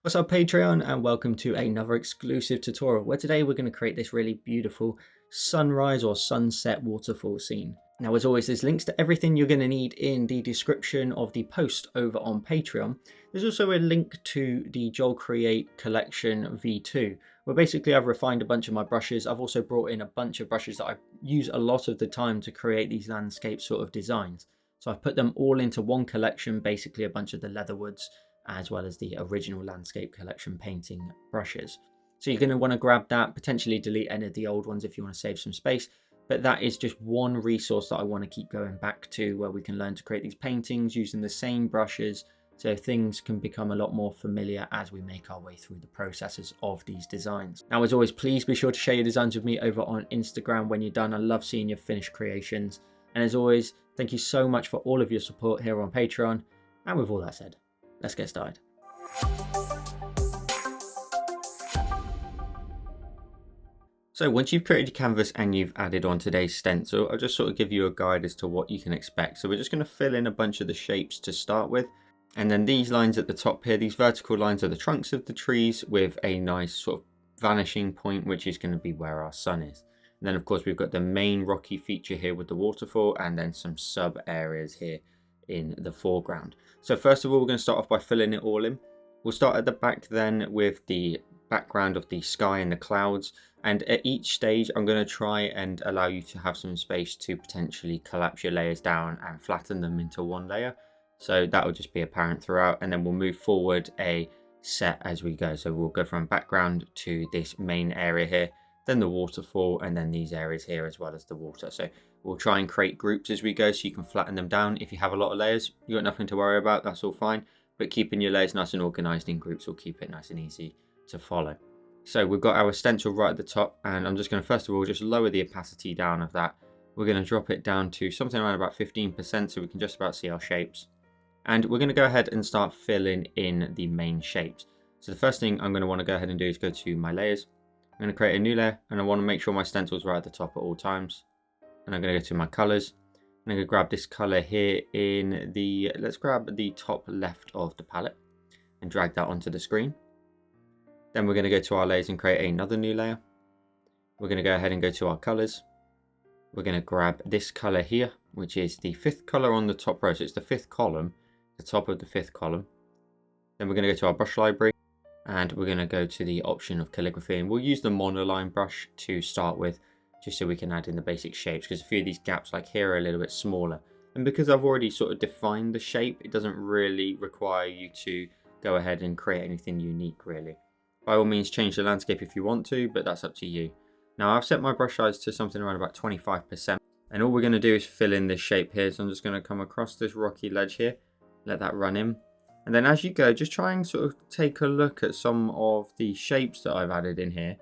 What's up Patreon, and welcome to another exclusive tutorial where today we're going to create this really beautiful sunrise or sunset waterfall scene. Now, as always, there's links to everything you're going to need in the description of the post over on Patreon. There's also a link to the Create collection V2 where basically I've refined a bunch of my brushes. I've also brought in a bunch of brushes that I use a lot of the time to create these landscape sort of designs. So I've put them all into one collection, basically a bunch of the leatherwoods as well as the original landscape collection painting brushes. So you're going to want to grab that, potentially delete any of the old ones if you want to save some space, but that is just one resource that I want to keep going back to, where we can learn to create these paintings using the same brushes, so things can become a lot more familiar as we make our way through the processes of these designs. Now, as always, please be sure to share your designs with me over on Instagram when you're done. I love seeing your finished creations. And as always, thank you so much for all of your support here on Patreon. And with all that said, let's get started. So once you've created your canvas and you've added on today's stencil, I'll just sort of give you a guide as to what you can expect. So we're just going to fill in a bunch of the shapes to start with. And then these lines at the top here, these vertical lines are the trunks of the trees with a nice sort of vanishing point, which is going to be where our sun is. And then of course we've got the main rocky feature here with the waterfall, and then some sub areas here in the foreground. So first of all, we're going to start off by filling it all in. We'll start at the back then with the background of the sky and the clouds, and at each stage I'm going to try and allow you to have some space to potentially collapse your layers down and flatten them into one layer, so that will just be apparent throughout, and then we'll move forward a set as we go. So we'll go from background to this main area here, then the waterfall, and then these areas here as well as the water. So we'll try and create groups as we go so you can flatten them down. If you have a lot of layers, you've got nothing to worry about, that's all fine. But keeping your layers nice and organized in groups will keep it nice and easy to follow. So we've got our stencil right at the top, and I'm just going to first of all just lower the opacity down of that. We're going to drop it down to something around about 15% so we can just about see our shapes. And we're going to go ahead and start filling in the main shapes. So the first thing I'm going to want to go ahead and do is go to my layers. I'm going to create a new layer, and I want to make sure my stencil's right at the top at all times. And I'm going to go to my colors. I'm going to grab this color here in the, let's grab the top left of the palette and drag that onto the screen. Then we're going to go to our layers and create another new layer. We're going to go ahead and go to our colors. We're going to grab this color here, which is the fifth color on the top row. So it's the fifth column, the top of the fifth column. Then we're going to go to our brush library, and we're going to go to the option of calligraphy, and we'll use the monoline brush to start with, just so we can add in the basic shapes, because a few of these gaps like here are a little bit smaller. And because I've already sort of defined the shape, it doesn't really require you to go ahead and create anything unique really. By all means, change the landscape if you want to, but that's up to you. Now I've set my brush size to something around about 25%, and all we're going to do is fill in this shape here. So I'm just going to come across this rocky ledge here, let that run in. And then as you go, just try and sort of take a look at some of the shapes that I've added in here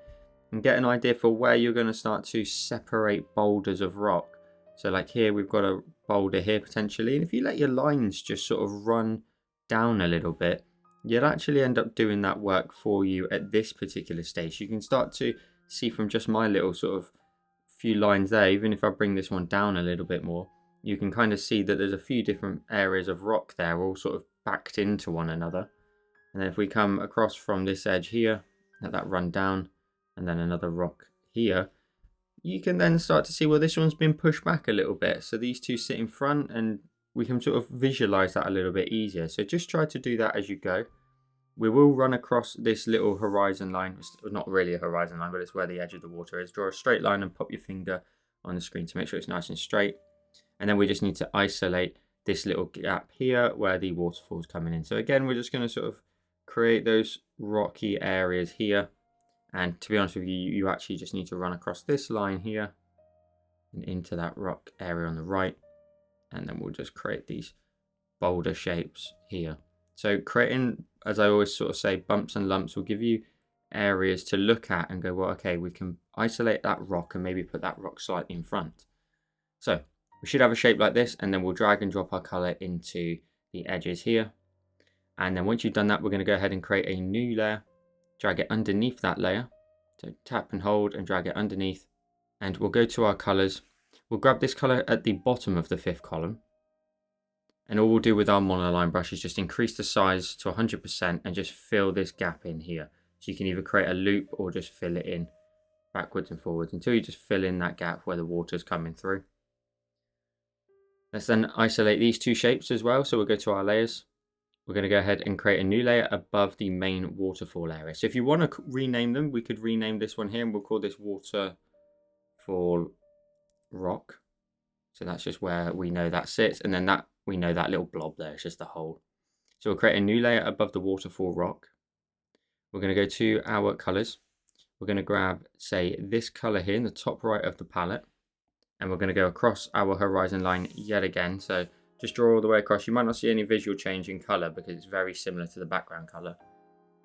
and get an idea for where you're going to start to separate boulders of rock. So like here, we've got a boulder here potentially. And if you let your lines just sort of run down a little bit, you'll actually end up doing that work for you at this particular stage. You can start to see from just my little sort of few lines there, even if I bring this one down a little bit more, you can kind of see that there's a few different areas of rock there, all sort of backed into one another. And then if we come across from this edge here, let that run down, and then another rock here, you can then start to see, well, this one's been pushed back a little bit. So these two sit in front, and we can sort of visualize that a little bit easier. So just try to do that as you go. We will run across this little horizon line. It's not really a horizon line, but it's where the edge of the water is. Draw a straight line and pop your finger on the screen to make sure it's nice and straight. And then we just need to isolate this little gap here where the waterfall is coming in. So again, we're just going to sort of create those rocky areas here. And to be honest with you, you actually just need to run across this line here and into that rock area on the right. And then we'll just create these boulder shapes here. So creating, as I always sort of say, bumps and lumps will give you areas to look at and go, well, okay, we can isolate that rock and maybe put that rock slightly in front. So we should have a shape like this, and then we'll drag and drop our color into the edges here. And then once you've done that, we're going to go ahead and create a new layer, drag it underneath that layer. So tap and hold and drag it underneath, and we'll go to our colors. We'll grab this color at the bottom of the fifth column, And all we'll do with our monoline brush is just increase the size to 100% and just fill this gap in here. So you can either create a loop or just fill it in backwards and forwards until you just fill in that gap where the water's coming through. Let's then isolate these two shapes as well. So we'll go to our layers. We're going to go ahead and create a new layer above the main waterfall area. So if you want to rename them, we could rename this one here and we'll call this Waterfall Rock. So that's just where we know that sits, and then that we know that little blob there is just the hole. So we'll create a new layer above the Waterfall Rock. We're going to go to our colors. We're going to grab, say, this color here in the top right of the palette, and we're going to go across our horizon line yet again. So just draw all the way across. You might not see any visual change in color because it's very similar to the background color.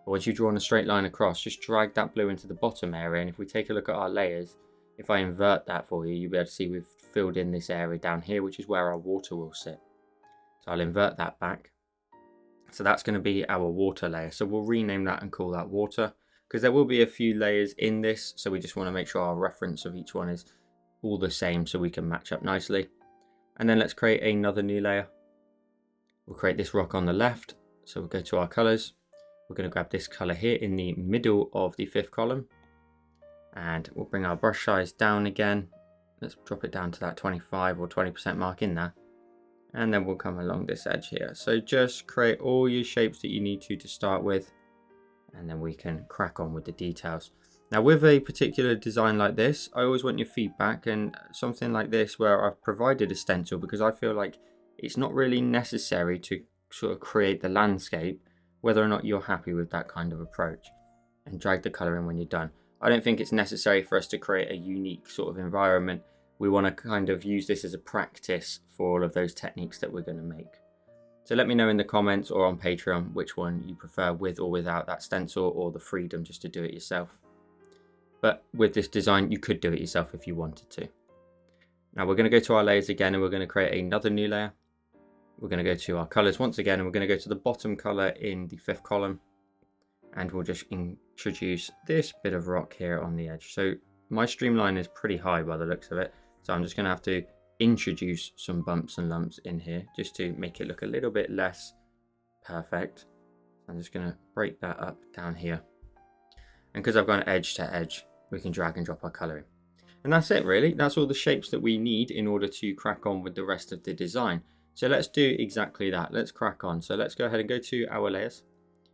But once you've drawn a straight line across, just drag that blue into the bottom area, and if we take a look at our layers, if I invert that for you, you'll be able to see we've filled in this area down here, which is where our water will sit. So I'll invert that back. So that's going to be our water layer. So we'll rename that and call that water, because there will be a few layers in this. So we just want to make sure our reference of each one is all the same so we can match up nicely. And then let's create another new layer. We'll create this rock on the left. So we'll go to our colors. We're going to grab this color here in the middle of the fifth column. And we'll bring our brush size down again. Let's drop it down to that 25 or 20% mark in there. And then we'll come along this edge here. So just create all your shapes that you need to start with. And then we can crack on with the details. Now with a particular design like this, I always want your feedback, and something like this where I've provided a stencil, because I feel like it's not really necessary to sort of create the landscape, whether or not you're happy with that kind of approach, and drag the color in when you're done. I don't think it's necessary for us to create a unique sort of environment. We want to kind of use this as a practice for all of those techniques that we're going to make. So let me know in the comments or on Patreon which one you prefer, with or without that stencil, or the freedom just to do it yourself. But with this design, you could do it yourself if you wanted to. Now we're going to go to our layers again, and we're going to create another new layer. We're going to go to our colors once again, and we're going to go to the bottom color in the fifth column. And we'll just introduce this bit of rock here on the edge. So my streamline is pretty high by the looks of it. So I'm just going to have to introduce some bumps and lumps in here just to make it look a little bit less perfect. I'm just going to break that up down here. And because I've gone edge to edge, we can drag and drop our color in. And that's it really. That's all the shapes that we need in order to crack on with the rest of the design. So let's do exactly that. Let's crack on. So let's go ahead and go to our layers.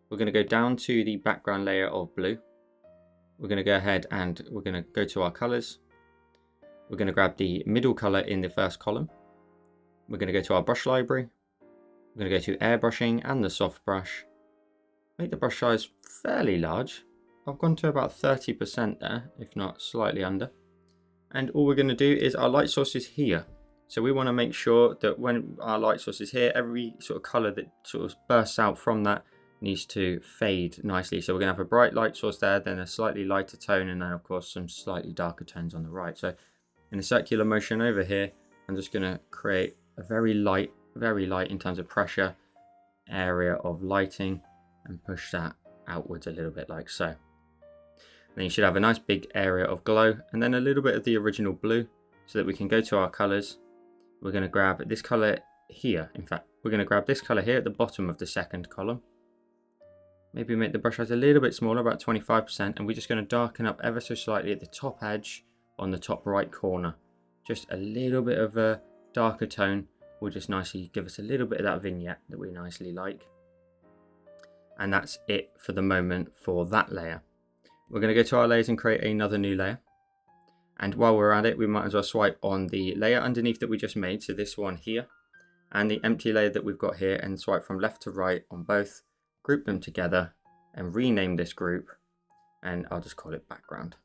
We're going to go down to the background layer of blue. We're going to go ahead and we're going to go to our colors. We're going to grab the middle color in the first column. We're going to go to our brush library. We're going to go to airbrushing and the soft brush. Make the brush size fairly large. I've gone to about 30% there, if not slightly under. And all we're going to do is our light source is here. So we want to make sure that when our light source is here, every sort of color that sort of bursts out from that needs to fade nicely. So we're going to have a bright light source there, then a slightly lighter tone, and then of course some slightly darker tones on the right. So in a circular motion over here, I'm just going to create a very light in terms of pressure area of lighting, and push that outwards a little bit like so. Then you should have a nice big area of glow, and then a little bit of the original blue, so that we can go to our colors. We're going to grab this color here. In fact, we're going to grab this color here at the bottom of the second column. Maybe make the brush size a little bit smaller, about 25%, and we're just going to darken up ever so slightly at the top edge on the top right corner. Just a little bit of a darker tone will just nicely give us a little bit of that vignette that we nicely like. And that's it for the moment for that layer. We're going to go to our layers and create another new layer. And while we're at it, we might as well swipe on the layer underneath that we just made, so this one here, and the empty layer that we've got here, and swipe from left to right on both. Group them together and rename this group, and I'll just call it background.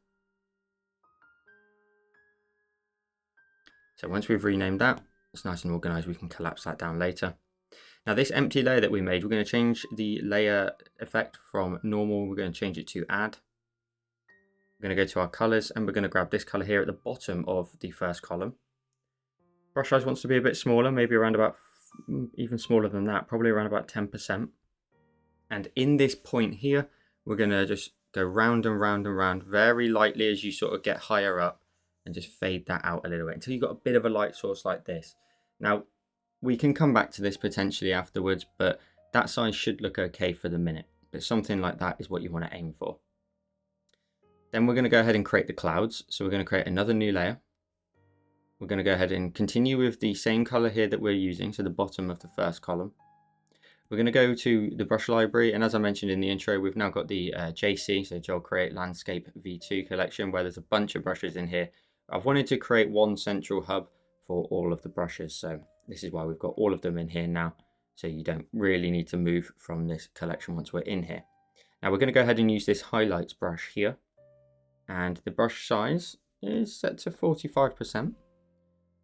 So once we've renamed that, it's nice and organized, we can collapse that down later. Now this empty layer that we made, we're going to change the layer effect from normal, we're going to change it to add. We're going to go to our colors, and we're going to grab this color here at the bottom of the first column. Brush size wants to be a bit smaller, maybe around about, even smaller than that, probably around about 10%. And in this point here, we're going to just go round and round and round very lightly as you sort of get higher up, and just fade that out a little bit until you've got a bit of a light source like this. Now, we can come back to this potentially afterwards, but that size should look okay for the minute. But something like that is what you want to aim for. Then we're going to go ahead and create the clouds. So we're going to create another new layer. We're going to go ahead and continue with the same color here that we're using, so the bottom of the first column. We're going to go to the brush library, and as I mentioned in the intro, we've now got the JC, so Gel Create Landscape V2 collection, where there's a bunch of brushes in here. I've wanted to create one central hub for all of the brushes, so this is why we've got all of them in here now, so you don't really need to move from this collection once we're in here. Now we're going to go ahead and use this highlights brush here, and the brush size is set to 45%.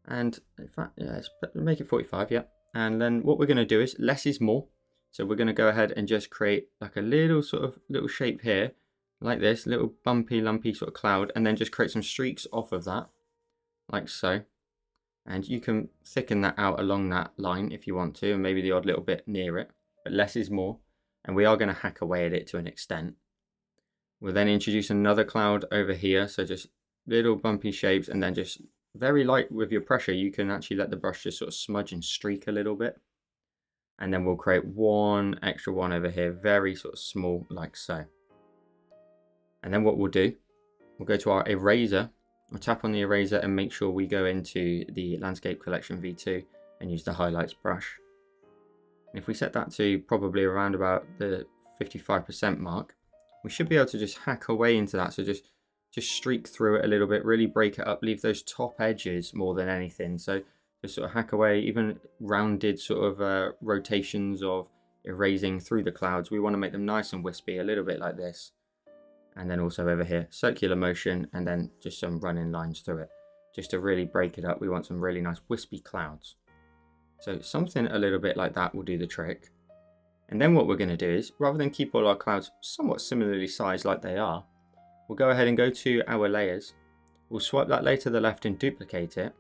And in fact, yeah, let's make it 45, yeah. And then what we're going to do is less is more. So we're going to go ahead and just create like a little sort of little shape here, like this, little bumpy, lumpy sort of cloud, and then just create some streaks off of that, like so. And you can thicken that out along that line if you want to, and maybe the odd little bit near it, but less is more. And we are going to hack away at it to an extent. We'll then introduce another cloud over here, so just little bumpy shapes, and then just very light with your pressure, you can actually let the brush just sort of smudge and streak a little bit. And then we'll create one extra one over here, very sort of small, like so. And then what we'll do, we'll go to our eraser, we'll tap on the eraser and make sure we go into the Landscape Collection V2 and use the highlights brush. And if we set that to probably around about the 55% mark, we should be able to just hack away into that. So just streak through it a little bit, really break it up, leave those top edges more than anything. So just sort of hack away, even rounded sort of rotations of erasing through the clouds. We want to make them nice and wispy, a little bit like this. And then also over here, circular motion, and then just some running lines through it. Just to really break it up, we want some really nice wispy clouds. So something a little bit like that will do the trick. And then what we're going to do is, rather than keep all our clouds somewhat similarly sized like they are, we'll go ahead and go to our layers. We'll swipe that layer to the left and duplicate it.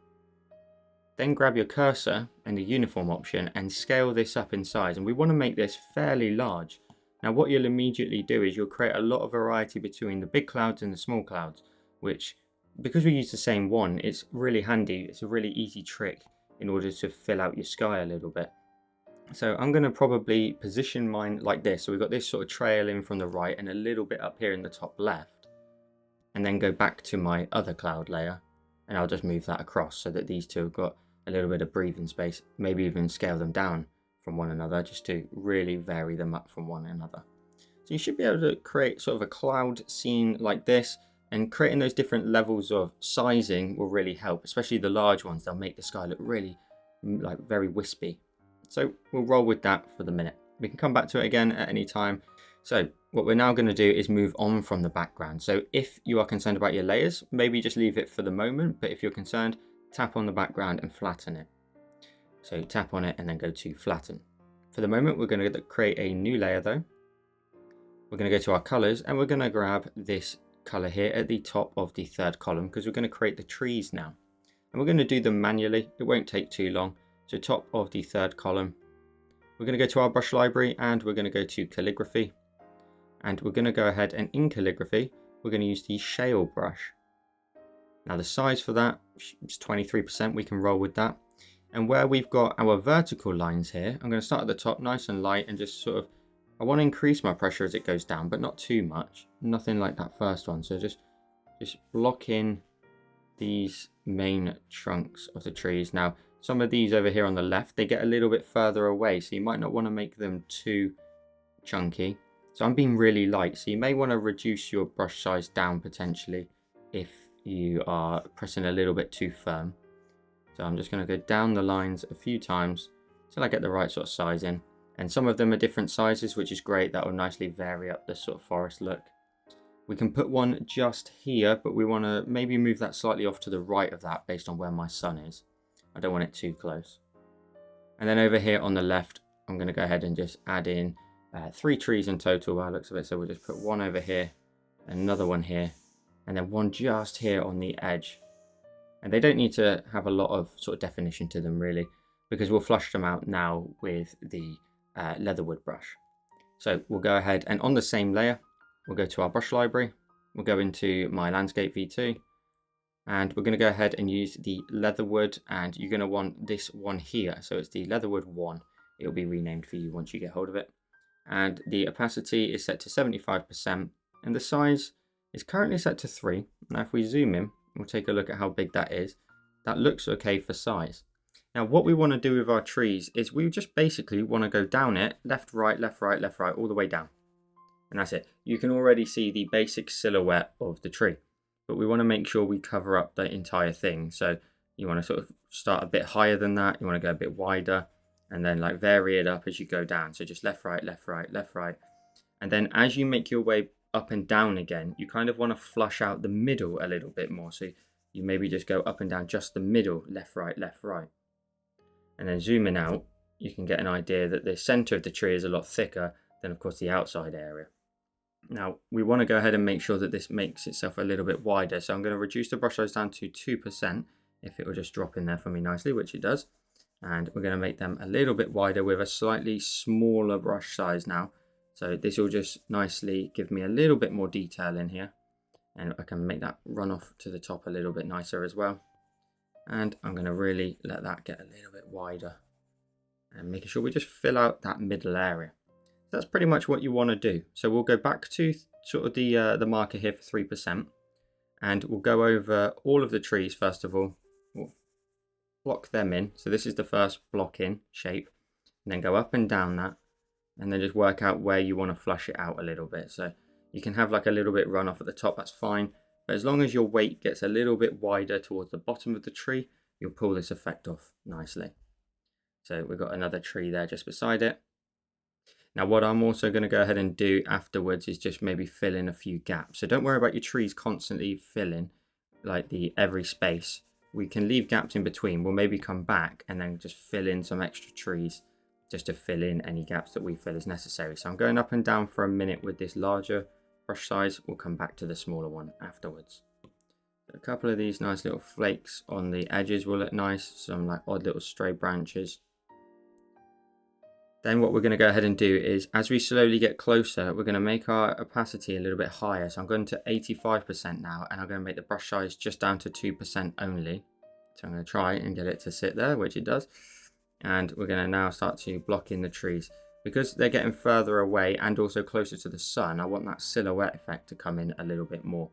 Then grab your cursor and the uniform option and scale this up in size. And we want to make this fairly large. Now what you'll immediately do is you'll create a lot of variety between the big clouds and the small clouds, which, because we use the same one, it's really handy. It's a really easy trick in order to fill out your sky a little bit. So I'm going to probably position mine like this. So we've got this sort of trail in from the right and a little bit up here in the top left. And then go back to my other cloud layer, and I'll just move that across so that these two have got a little bit of breathing space, maybe even scale them down from one another just to really vary them up from one another. So you should be able to create sort of a cloud scene like this, and creating those different levels of sizing will really help, especially the large ones. They'll make the sky look really like very wispy. So we'll roll with that for the minute. We can come back to it again at any time. So what we're now going to do is move on from the background. So if you are concerned about your layers, maybe just leave it for the moment. But if you're concerned, tap on the background and flatten it. So tap on it and then go to flatten. For the moment, we're going to create a new layer though. We're going to go to our colors and we're going to grab this color here at the top of the third column, because we're going to create the trees now. And we're going to do them manually. It won't take too long. So top of the third column, we're going to go to our brush library and we're going to go to calligraphy. And we're going to go ahead and in calligraphy, we're going to use the shale brush. Now the size for that is 23%, we can roll with that. And where we've got our vertical lines here, I'm going to start at the top nice and light and just sort of, I want to increase my pressure as it goes down, but not too much. Nothing like that first one. So just block in these main trunks of the trees. Now some of these over here on the left, they get a little bit further away, so you might not want to make them too chunky. So I'm being really light, so you may want to reduce your brush size down potentially if you are pressing a little bit too firm. So I'm just going to go down the lines a few times till I get the right sort of size in. And some of them are different sizes, which is great. That will nicely vary up the sort of forest look. We can put one just here, but we want to maybe move that slightly off to the right of that based on where my sun is. I don't want it too close. And then over here on the left, I'm going to go ahead and just add in 3 trees in total by the looks of it. So we'll just put one over here, another one here, and then one just here on the edge. And they don't need to have a lot of sort of definition to them really, because we'll flush them out now with the leatherwood brush. So we'll go ahead and on the same layer, we'll go to our brush library. We'll go into my landscape V2. And we're going to go ahead and use the leatherwood, and you're going to want this one here. So it's the leatherwood 1. It'll be renamed for you once you get hold of it. And the opacity is set to 75%, and the size is currently set to 3. Now if we zoom in, we'll take a look at how big that is. That looks okay for size. Now what we want to do with our trees is we just basically want to go down it, left, right, left, right, left, right, all the way down. And that's it. You can already see the basic silhouette of the tree, but we want to make sure we cover up the entire thing. So you want to sort of start a bit higher than that. You want to go a bit wider, and then like vary it up as you go down. So just left, right, left, right, left, right. And then as you make your way up and down again, you kind of want to flush out the middle a little bit more. So you maybe just go up and down just the middle, left, right, left, right. And then zooming out, you can get an idea that the center of the tree is a lot thicker than of course the outside area. Now we want to go ahead and make sure that this makes itself a little bit wider. So I'm going to reduce the brush size down to 2%, if it will just drop in there for me nicely, which it does. And we're going to make them a little bit wider with a slightly smaller brush size now. So this will just nicely give me a little bit more detail in here. And I can make that run off to the top a little bit nicer as well. And I'm going to really let that get a little bit wider, and making sure we just fill out that middle area. That's pretty much what you want to do. So we'll go back to sort of the marker here for 3%, and we'll go over all of the trees first of all. We'll block them in. So this is the first block in shape, and then go up and down that, and then just work out where you want to flush it out a little bit. So you can have like a little bit run off at the top, that's fine. But as long as your weight gets a little bit wider towards the bottom of the tree, you'll pull this effect off nicely. So we've got another tree there just beside it. Now what I'm also going to go ahead and do afterwards is just maybe fill in a few gaps. So don't worry about your trees constantly filling like every space. We can leave gaps in between. We'll maybe come back and then just fill in some extra trees just to fill in any gaps that we feel is necessary. So I'm going up and down for a minute with this larger brush size. We'll come back to the smaller one afterwards. A couple of these nice little flakes on the edges will look nice. Some like odd little stray branches. Then what we're going to go ahead and do is, as we slowly get closer, we're going to make our opacity a little bit higher. So I'm going to 85% now, and I'm going to make the brush size just down to 2% only. So I'm going to try and get it to sit there, which it does. And we're going to now start to block in the trees. Because they're getting further away and also closer to the sun, I want that silhouette effect to come in a little bit more.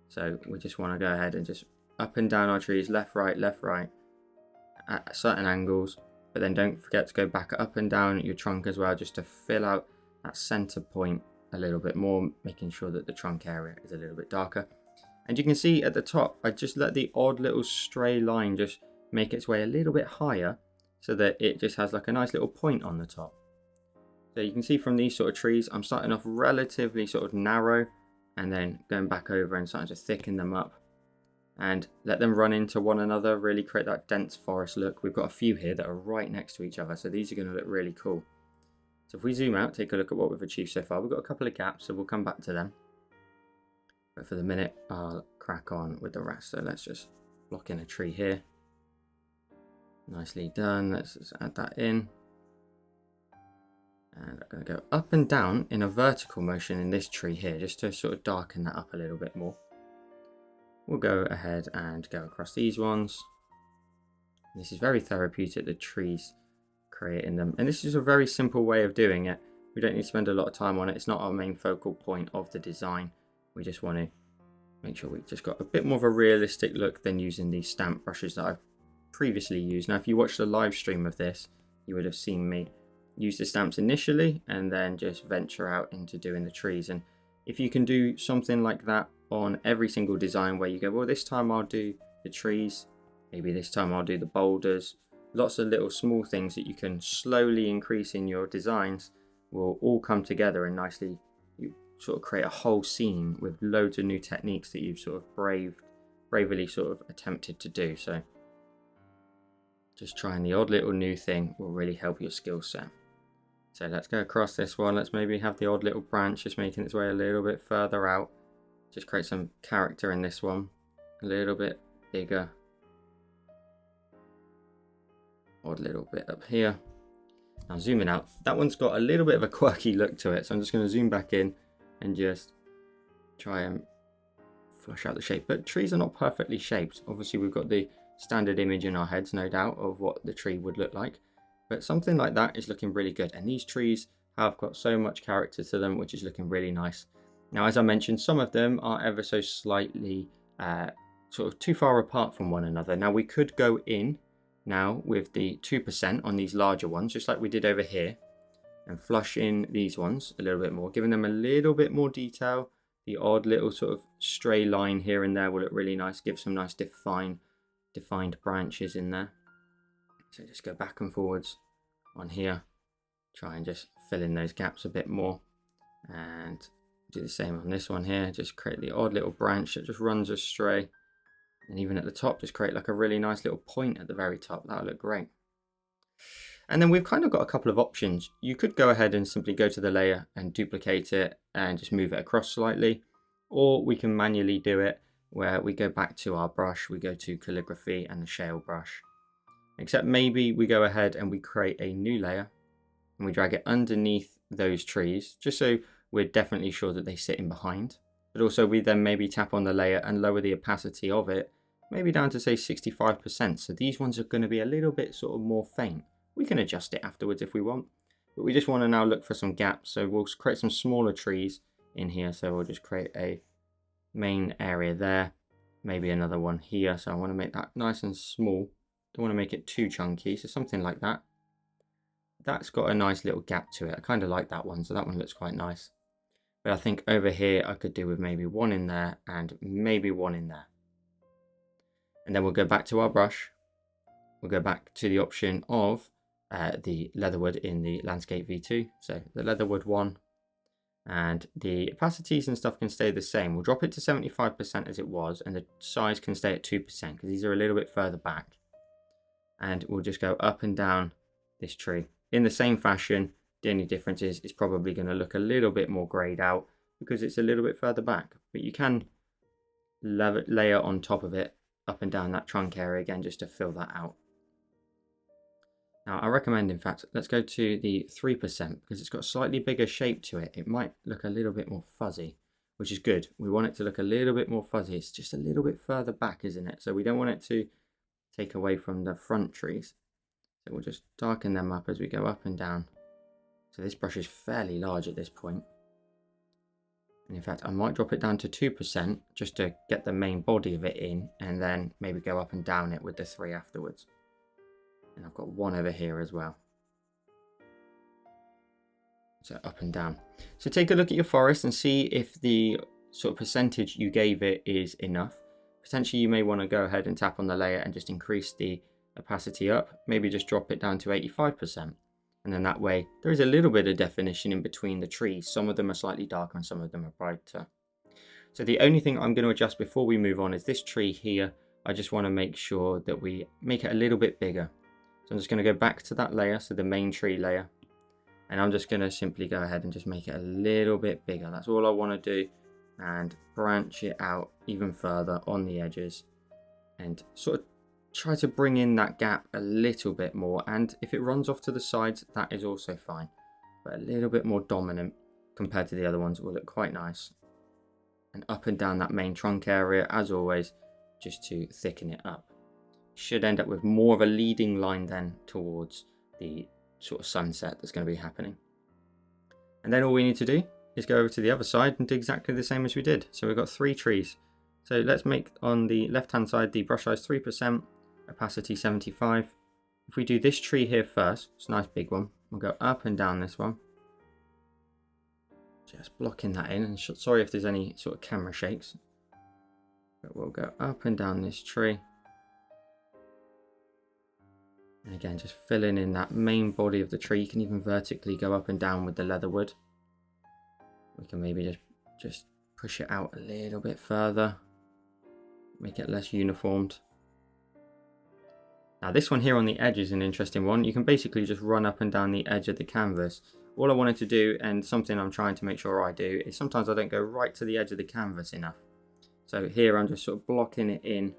So we just want to go ahead and just up and down our trees, left, right, at certain angles. But then don't forget to go back up and down your trunk as well, just to fill out that center point a little bit more, making sure that the trunk area is a little bit darker. And you can see at the top, I just let the odd little stray line just make its way a little bit higher, so that it just has like a nice little point on the top. So you can see from these sort of trees, I'm starting off relatively sort of narrow, and then going back over and starting to thicken them up and let them run into one another, really create that dense forest look. We've got a few here that are right next to each other, so these are going to look really cool. So if we zoom out, take a look at what we've achieved so far. We've got a couple of gaps, so we'll come back to them. But for the minute, I'll crack on with the rest. So let's just block in a tree here. Nicely done. Let's just add that in. And I'm going to go up and down in a vertical motion in this tree here, just to sort of darken that up a little bit more. We'll go ahead and go across these ones. This is very therapeutic, the trees, creating them. And this is a very simple way of doing it. We don't need to spend a lot of time on it. It's not our main focal point of the design. We just want to make sure we've just got a bit more of a realistic look than using these stamp brushes that I've previously used. Now, if you watched the live stream of this, you would have seen me use the stamps initially and then just venture out into doing the trees. And if you can do something like that on every single design, where you go, well, this time I'll do the trees, maybe this time I'll do the boulders, lots of little small things that you can slowly increase in your designs will all come together and nicely you sort of create a whole scene with loads of new techniques that you've sort of bravely sort of attempted to do. So just trying the odd little new thing will really help your skill set. So let's go across this one. Let's maybe have the odd little branch just making its way a little bit further out. Just create some character in this one. A little bit bigger. Odd little bit up here. Now zooming out. That one's got a little bit of a quirky look to it. So I'm just going to zoom back in and just try and flush out the shape. But trees are not perfectly shaped. Obviously we've got the standard image in our heads, no doubt, of what the tree would look like. But something like that is looking really good. And these trees have got so much character to them, which is looking really nice. Now, as I mentioned, some of them are ever so slightly sort of too far apart from one another. Now, we could go in now with the 2% on these larger ones, just like we did over here, and flush in these ones a little bit more, giving them a little bit more detail. The odd little sort of stray line here and there will look really nice, give some nice defined branches in there. So just go back and forwards on here, try and just fill in those gaps a bit more, and do the same on this one here. Just create the odd little branch that just runs astray, and even at the top just create like a really nice little point at the very top. That'll look great. And then we've kind of got a couple of options. You could go ahead and simply go to the layer and duplicate it and just move it across slightly, or we can manually do it where we go back to our brush, we go to calligraphy and the shale brush. Except maybe we go ahead and we create a new layer and we drag it underneath those trees, just so we're definitely sure that they sit in behind. But also we then maybe tap on the layer and lower the opacity of it, maybe down to say 65%. So these ones are going to be a little bit sort of more faint. We can adjust it afterwards if we want, but we just want to now look for some gaps. So we'll create some smaller trees in here. So we'll just create a main area there, maybe another one here. So I want to make that nice and small. Don't want to make it too chunky, so something like that. That's got a nice little gap to it. I kind of like that one, so that one looks quite nice. But I think over here I could do with maybe one in there and maybe one in there. And then we'll go back to our brush. We'll go back to the option of the leatherwood in the landscape v2. So the leatherwood one, and the opacities and stuff can stay the same. We'll drop it to 75% as it was, and the size can stay at 2% because these are a little bit further back. And we'll just go up and down this tree in the same fashion. The only difference is it's probably going to look a little bit more grayed out because it's a little bit further back, but you can layer on top of it up and down that trunk area again just to fill that out. Now I recommend, in fact, let's go to the 3% because it's got a slightly bigger shape to it. It might look a little bit more fuzzy, which is good. We want it to look a little bit more fuzzy. It's just a little bit further back, isn't it? So we don't want it to take away from the front trees. So we'll just darken them up as we go up and down. So this brush is fairly large at this point. And in fact, I might drop it down to 2% just to get the main body of it in, and then maybe go up and down it with the 3 afterwards. And I've got one over here as well. So up and down. So take a look at your forest and see if the sort of percentage you gave it is enough. Potentially you may want to go ahead and tap on the layer and just increase the opacity up. Maybe just drop it down to 85%. And then that way there is a little bit of definition in between the trees. Some of them are slightly darker and some of them are brighter. So the only thing I'm going to adjust before we move on is this tree here. I just want to make sure that we make it a little bit bigger. So I'm just going to go back to that layer, so the main tree layer. And I'm just going to simply go ahead and just make it a little bit bigger. That's all I want to do. And branch it out even further on the edges and sort of try to bring in that gap a little bit more. And if it runs off to the sides, that is also fine, but a little bit more dominant compared to the other ones will look quite nice. And up and down that main trunk area, as always, just to thicken it up. Should end up with more of a leading line then towards the sort of sunset that's going to be happening. And then all we need to do is go over to the other side and do exactly the same as we did. So we've got 3 trees. So let's make on the left hand side the brush size 3%, opacity 75. If we do this tree here first, it's a nice big one, we'll go up and down this one. Just blocking that in, and sorry if there's any sort of camera shakes. But we'll go up and down this tree. And again, just filling in that main body of the tree. You can even vertically go up and down with the leatherwood. We can maybe just push it out a little bit further, make it less uniformed. Now this one here on the edge is an interesting one. You can basically just run up and down the edge of the canvas. All I wanted to do, and something I'm trying to make sure I do, is sometimes I don't go right to the edge of the canvas enough. So here I'm just sort of blocking it in,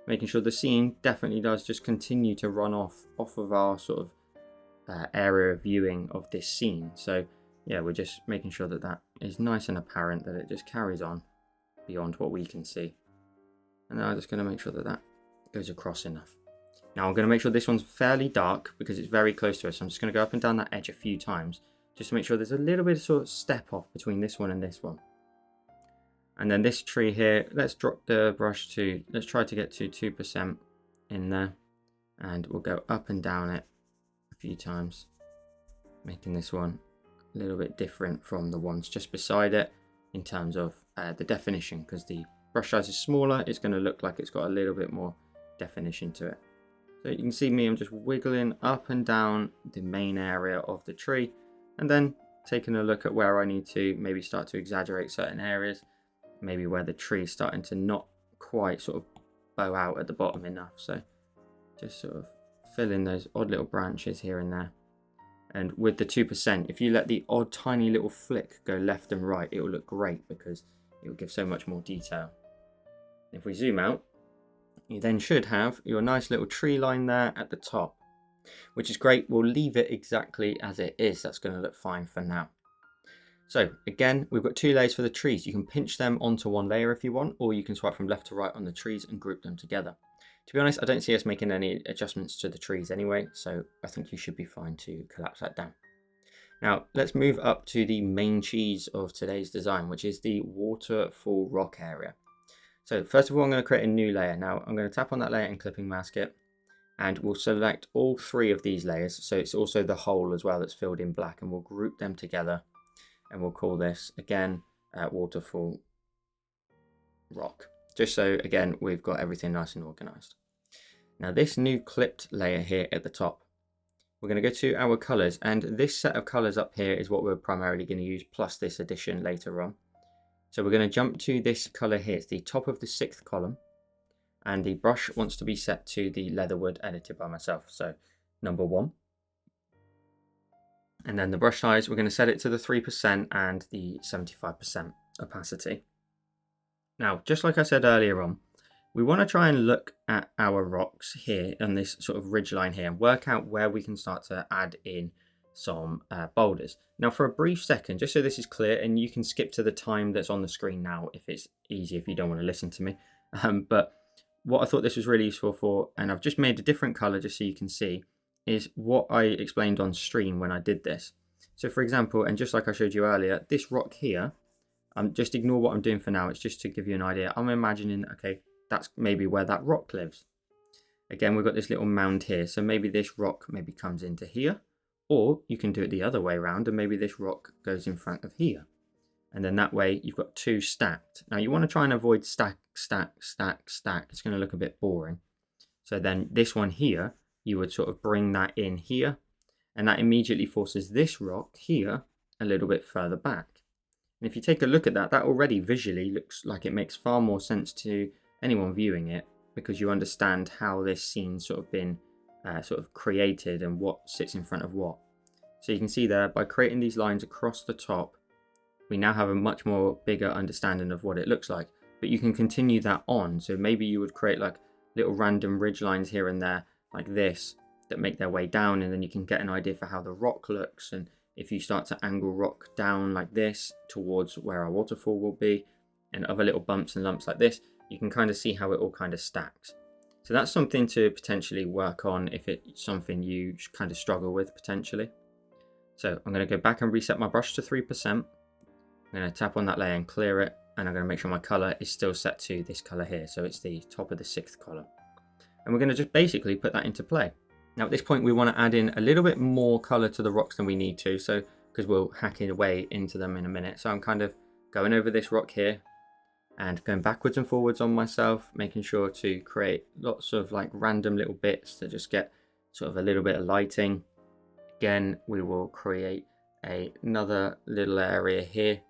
making sure the scene definitely does just continue to run off of our sort of area of viewing of this scene. So yeah, we're just making sure that that is nice and apparent, that it just carries on. beyond what we can see. And now I'm just going to make sure that that goes across enough. Now I'm going to make sure this one's fairly dark because it's very close to us. So I'm just going to go up and down that edge a few times just to make sure there's a little bit of sort of step off between this one and this one. And then this tree here, let's drop the brush to, let's try to get to 2% in there. And we'll go up and down it a few times, making this one a little bit different from the ones just beside it in terms of the definition, because the brush size is smaller, it's going to look like it's got a little bit more definition to it. So you can see me, I'm just wiggling up and down the main area of the tree, and then taking a look at where I need to maybe start to exaggerate certain areas, maybe where the tree is starting to not quite sort of bow out at the bottom enough. So just sort of fill in those odd little branches here and there. And with the 2%, if you let the odd tiny little flick go left and right, it will look great because it will give so much more detail. If we zoom out, you then should have your nice little tree line there at the top, which is great. We'll leave it exactly as it is. That's going to look fine for now. So again, we've got 2 layers for the trees. You can pinch them onto one layer if you want, or you can swipe from left to right on the trees and group them together. To be honest, I don't see us making any adjustments to the trees anyway, so I think you should be fine to collapse that down. Now, let's move up to the main cheese of today's design, which is the Waterfall Rock area. So first of all, I'm going to create a new layer. Now, I'm going to tap on that layer and clipping mask it, and we'll select all 3 of these layers. So it's also the hole as well that's filled in black, and we'll group them together, and we'll call this, again, Waterfall Rock. Just so, again, we've got everything nice and organized. Now this new clipped layer here at the top, we're going to go to our colors, and this set of colors up here is what we're primarily going to use, plus this addition later on. So we're going to jump to this color here. It's the top of the 6th column, and the brush wants to be set to the Leatherwood edited by myself. So number 1. And then the brush size, we're going to set it to the 3% and the 75% opacity. Now, just like I said earlier on, we want to try and look at our rocks here on this sort of ridge line here and work out where we can start to add in some boulders. Now, for a brief second, just so this is clear, and you can skip to the time that's on the screen now if it's easy, if you don't want to listen to me. But what I thought this was really useful for, and I've just made a different color just so you can see, is what I explained on stream when I did this. So for example, and just like I showed you earlier, this rock here, just ignore what I'm doing for now. It's just to give you an idea. I'm imagining, okay, that's maybe where that rock lives. Again, we've got this little mound here. So maybe this rock maybe comes into here, or you can do it the other way around, and maybe this rock goes in front of here. And then that way you've got 2 stacked. Now you want to try and avoid stack, stack, stack, stack. It's going to look a bit boring. So then this one here, you would sort of bring that in here, and that immediately forces this rock here a little bit further back. And if you take a look at that, that already visually looks like it makes far more sense to anyone viewing it, because you understand how this scene's sort of been sort of created and what sits in front of what. So you can see there, by creating these lines across the top, we now have a much more bigger understanding of what it looks like. But you can continue that on. So maybe you would create like little random ridge lines here and there like this that make their way down, and then you can get an idea for how the rock looks. And if you start to angle rock down like this towards where our waterfall will be, and other little bumps and lumps like this, you can kind of see how it all kind of stacks. So that's something to potentially work on if it's something you kind of struggle with potentially. So I'm going to go back and reset my brush to 3%. I'm going to tap on that layer and clear it, and I'm going to make sure my color is still set to this color here. So it's the top of the 6th column. And we're going to just basically put that into play. Now at this point we want to add in a little bit more color to the rocks than we need to, so because we'll hack it away into them in a minute. So I'm kind of going over this rock here and going backwards and forwards on myself, making sure to create lots of like random little bits to just get sort of a little bit of lighting. Again, we will create another little area here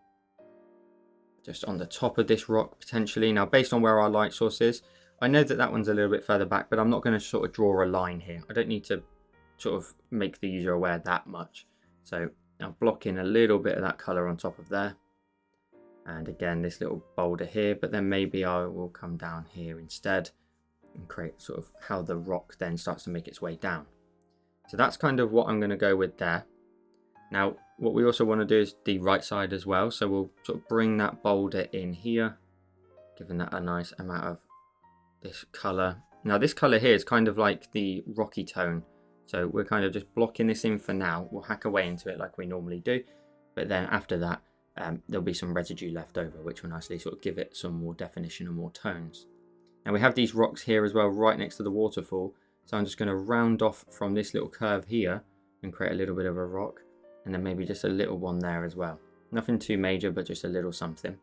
just on the top of this rock potentially. Now based on where our light source is, I know that that one's a little bit further back, but I'm not going to sort of draw a line here. I don't need to sort of make the user aware that much. So I'll block in a little bit of that color on top of there. And again, this little boulder here, but then maybe I will come down here instead and create sort of how the rock then starts to make its way down. So that's kind of what I'm going to go with there. Now, what we also want to do is the right side as well. So we'll sort of bring that boulder in here giving that a nice amount of this colour. Now this colour here is kind of like the rocky tone, so we're kind of just blocking this in for now. We'll hack away into it like we normally do, but then after that there'll be some residue left over, which will nicely sort of give it some more definition and more tones. Now we have these rocks here as well right next to the waterfall, so I'm just going to round off from this little curve here and create a little bit of a rock, and then maybe just a little one there as well. Nothing too major, but just a little something.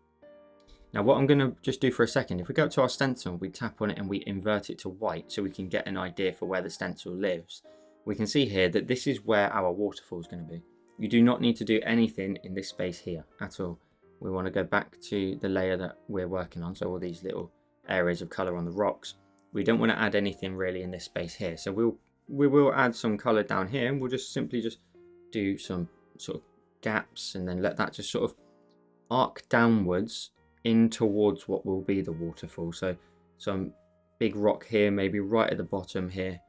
Now what I'm going to just do for a second, if we go to our stencil, we tap on it and we invert it to white so we can get an idea for where the stencil lives. We can see here that this is where our waterfall is going to be. You do not need to do anything in this space here at all. We want to go back to the layer that we're working on, so all these little areas of colour on the rocks. We don't want to add anything really in this space here, so we will add some colour down here, and we'll just simply just do some sort of gaps and then let that just sort of arc downwards in towards what will be the waterfall. So some big rock here, maybe right at the bottom here,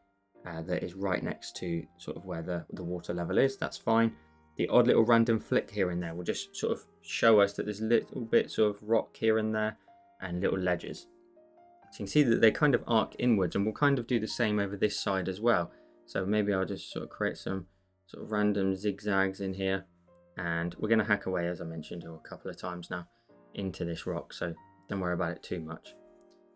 that is right next to sort of where the water level is. That's fine. The odd little random flick here and there will just sort of show us that there's little bits of rock here and there and little ledges. So you can see that they kind of arc inwards, and we'll kind of do the same over this side as well. So maybe I'll just sort of create some sort of random zigzags in here, and we're going to hack away, as I mentioned a couple of times now, into this rock, so don't worry about it too much.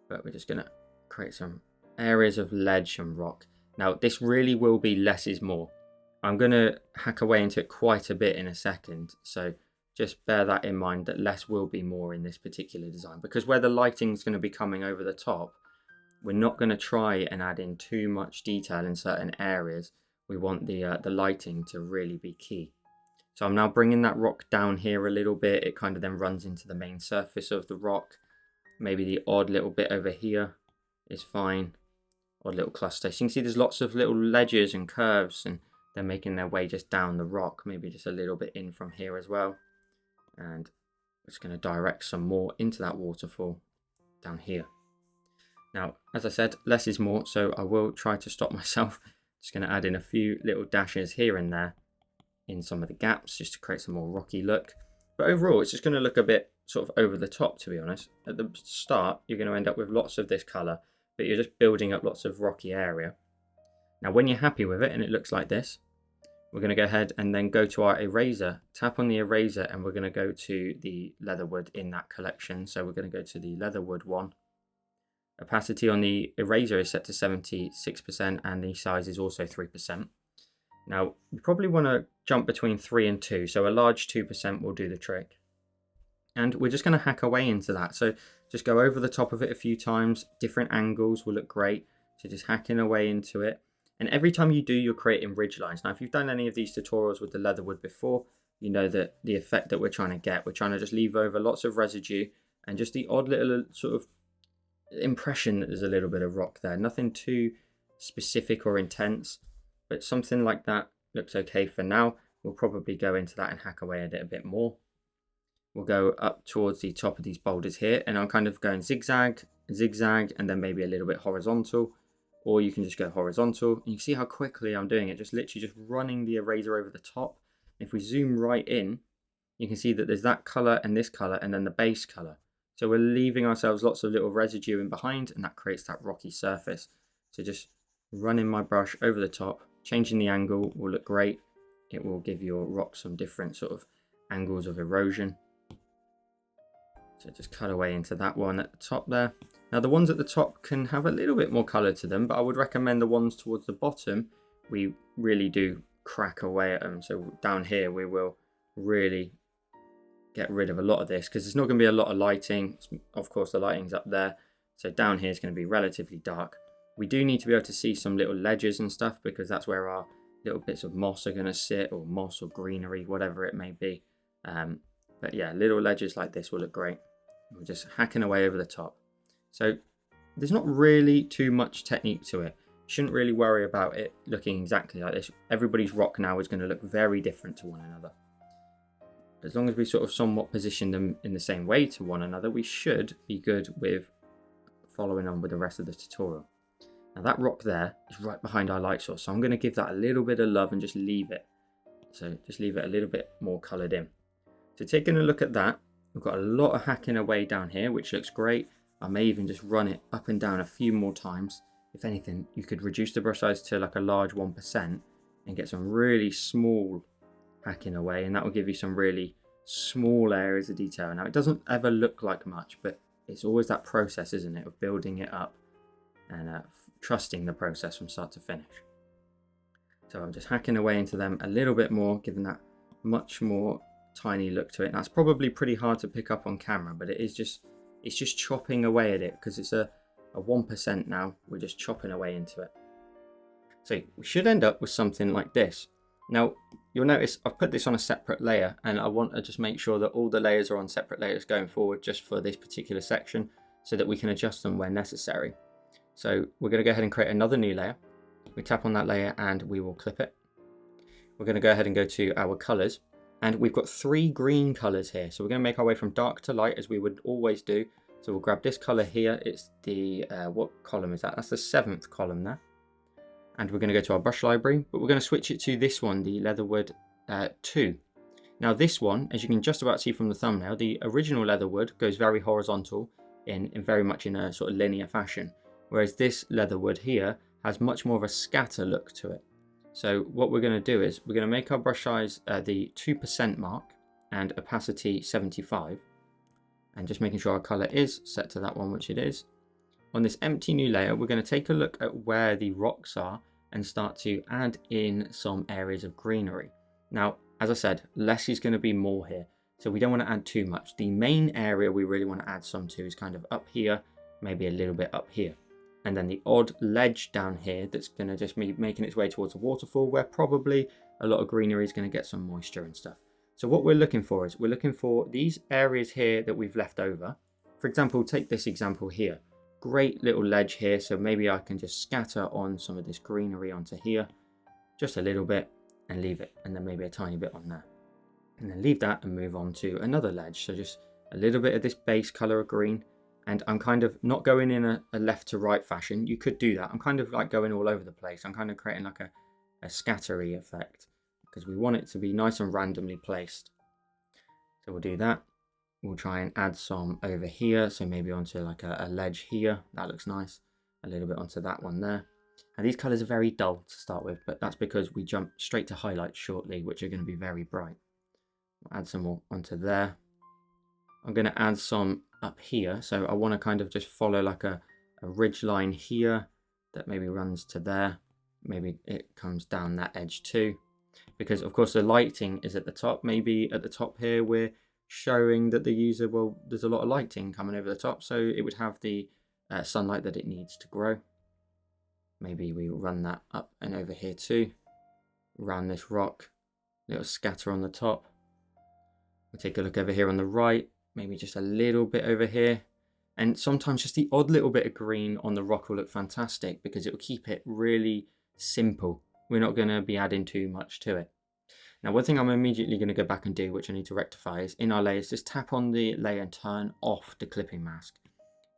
But we're just going to create some areas of ledge and rock. Now this really will be less is more. I'm going to hack away into it quite a bit in a second, so just bear that in mind, that less will be more in this particular design, because where the lighting is going to be coming over the top, we're not going to try and add in too much detail in certain areas. We want the lighting to really be key. So I'm now bringing that rock down here a little bit. It kind of then runs into the main surface of the rock. Maybe the odd little bit over here is fine. Odd little cluster. So you can see there's lots of little ledges and curves, and they're making their way just down the rock. Maybe just a little bit in from here as well. And we're just going to direct some more into that waterfall down here. Now, as I said, less is more, so I will try to stop myself. Just going to add in a few little dashes here and there in some of the gaps, just to create some more rocky look. But overall, it's just going to look a bit sort of over the top, to be honest. At the start, you're going to end up with lots of this colour, but you're just building up lots of rocky area. Now, when you're happy with it and it looks like this, we're going to go ahead and then go to our eraser, tap on the eraser, and we're going to go to the leatherwood in that collection. So we're going to go to the leatherwood one. Opacity on the eraser is set to 76%, and the size is also 3%. Now, you probably want to jump between 3 and 2, so a large 2% will do the trick. And we're just going to hack away into that. So just go over the top of it a few times. Different angles will look great. So just hacking away into it. And every time you do, you're creating ridge lines. Now, if you've done any of these tutorials with the leatherwood before, you know that the effect that we're trying to get, we're trying to just leave over lots of residue and just the odd little sort of impression that there's a little bit of rock there. Nothing too specific or intense, but something like that looks okay for now. We'll probably go into that and hack away at it a bit more. We'll go up towards the top of these boulders here, and I'm kind of going zigzag, zigzag, and then maybe a little bit horizontal. Or you can just go horizontal. And you can see how quickly I'm doing it, just literally just running the eraser over the top. If we zoom right in, you can see that there's that color and this color and then the base color. So we're leaving ourselves lots of little residue in behind, and that creates that rocky surface. So just running my brush over the top, changing the angle will look great. It will give your rock some different sort of angles of erosion. So just cut away into that one at the top there. Now the ones at the top can have a little bit more color to them, but I would recommend the ones towards the bottom, we really do crack away at them. So down here we will really get rid of a lot of this, because there's not going to be a lot of lighting. Of course the lighting's up there, so down here is going to be relatively dark. We do need to be able to see some little ledges and stuff, because that's where our little bits of moss are going to sit, or moss or greenery, whatever it may be. But yeah, little ledges like this will look great. We're just hacking away over the top. So there's not really too much technique to it. You shouldn't really worry about it looking exactly like this. Everybody's rock now is going to look very different to one another. As long as we sort of somewhat position them in the same way to one another, we should be good with following on with the rest of the tutorial. Now that rock there is right behind our light source, so I'm going to give that a little bit of love and just leave it. So just leave it a little bit more coloured in. So taking a look at that, we've got a lot of hacking away down here, which looks great. I may even just run it up and down a few more times. If anything, you could reduce the brush size to like a large 1% and get some really small hacking away, and that will give you some really small areas of detail. Now, it doesn't ever look like much, but it's always that process, isn't it, of building it up and trusting the process from start to finish. So I'm just hacking away into them a little bit more, giving that much more tiny look to it. Now, it's probably pretty hard to pick up on camera, but it's just chopping away at it because it's a 1% now. We're just chopping away into it. So we should end up with something like this. Now, you'll notice I've put this on a separate layer, and I want to just make sure that all the layers are on separate layers going forward just for this particular section so that we can adjust them where necessary. So we're going to go ahead and create another new layer. We tap on that layer and we will clip it. We're going to go ahead and go to our colors, and we've got 3 green colors here. So we're going to make our way from dark to light as we would always do. So we'll grab this color here. It's the, what column is that? That's the 7th column there. And we're going to go to our brush library, but we're going to switch it to this one, the Leatherwood 2. Now this one, as you can just about see from the thumbnail, the original Leatherwood goes very horizontal in very much in a sort of linear fashion, whereas this Leatherwood here has much more of a scatter look to it. So what we're going to do is we're going to make our brush size the 2% mark and opacity 75, and just making sure our color is set to that one, which it is. On this empty new layer, we're going to take a look at where the rocks are and start to add in some areas of greenery. Now, as I said, less is going to be more here, so we don't want to add too much. The main area we really want to add some to is kind of up here, maybe a little bit up here. And then the odd ledge down here that's going to just be making its way towards a waterfall where probably a lot of greenery is going to get some moisture and stuff. So what we're looking for is we're looking for these areas here that we've left over. For example, take this example here. Great little ledge here, so maybe I can just scatter on some of this greenery onto here, just a little bit, and leave it, and then maybe a tiny bit on there. And then leave that and move on to another ledge. So just a little bit of this base color of green. And I'm kind of not going in a left to right fashion. You could do that. I'm kind of like going all over the place. I'm kind of creating like a scattery effect because we want it to be nice and randomly placed. So we'll do that. We'll try and add some over here. So maybe onto like a ledge here. That looks nice. A little bit onto that one there. And these colors are very dull to start with, but that's because we jump straight to highlights shortly, which are going to be very bright. We'll add some more onto there. I'm going to add some up here, so I want to kind of just follow like a ridge line here that maybe runs to there. Maybe it comes down that edge too, because of course the lighting is at the top. Maybe at the top here we're showing that the user, well, there's a lot of lighting coming over the top, so it would have the sunlight that it needs to grow. Maybe we run that up and over here too, around this rock, little scatter on the top. We'll take a look over here on the right. Maybe just a little bit over here, and sometimes just the odd little bit of green on the rock will look fantastic because it will keep it really simple. We're not going to be adding too much to it. Now, one thing I'm immediately going to go back and do, which I need to rectify, is in our layers, just tap on the layer and turn off the clipping mask.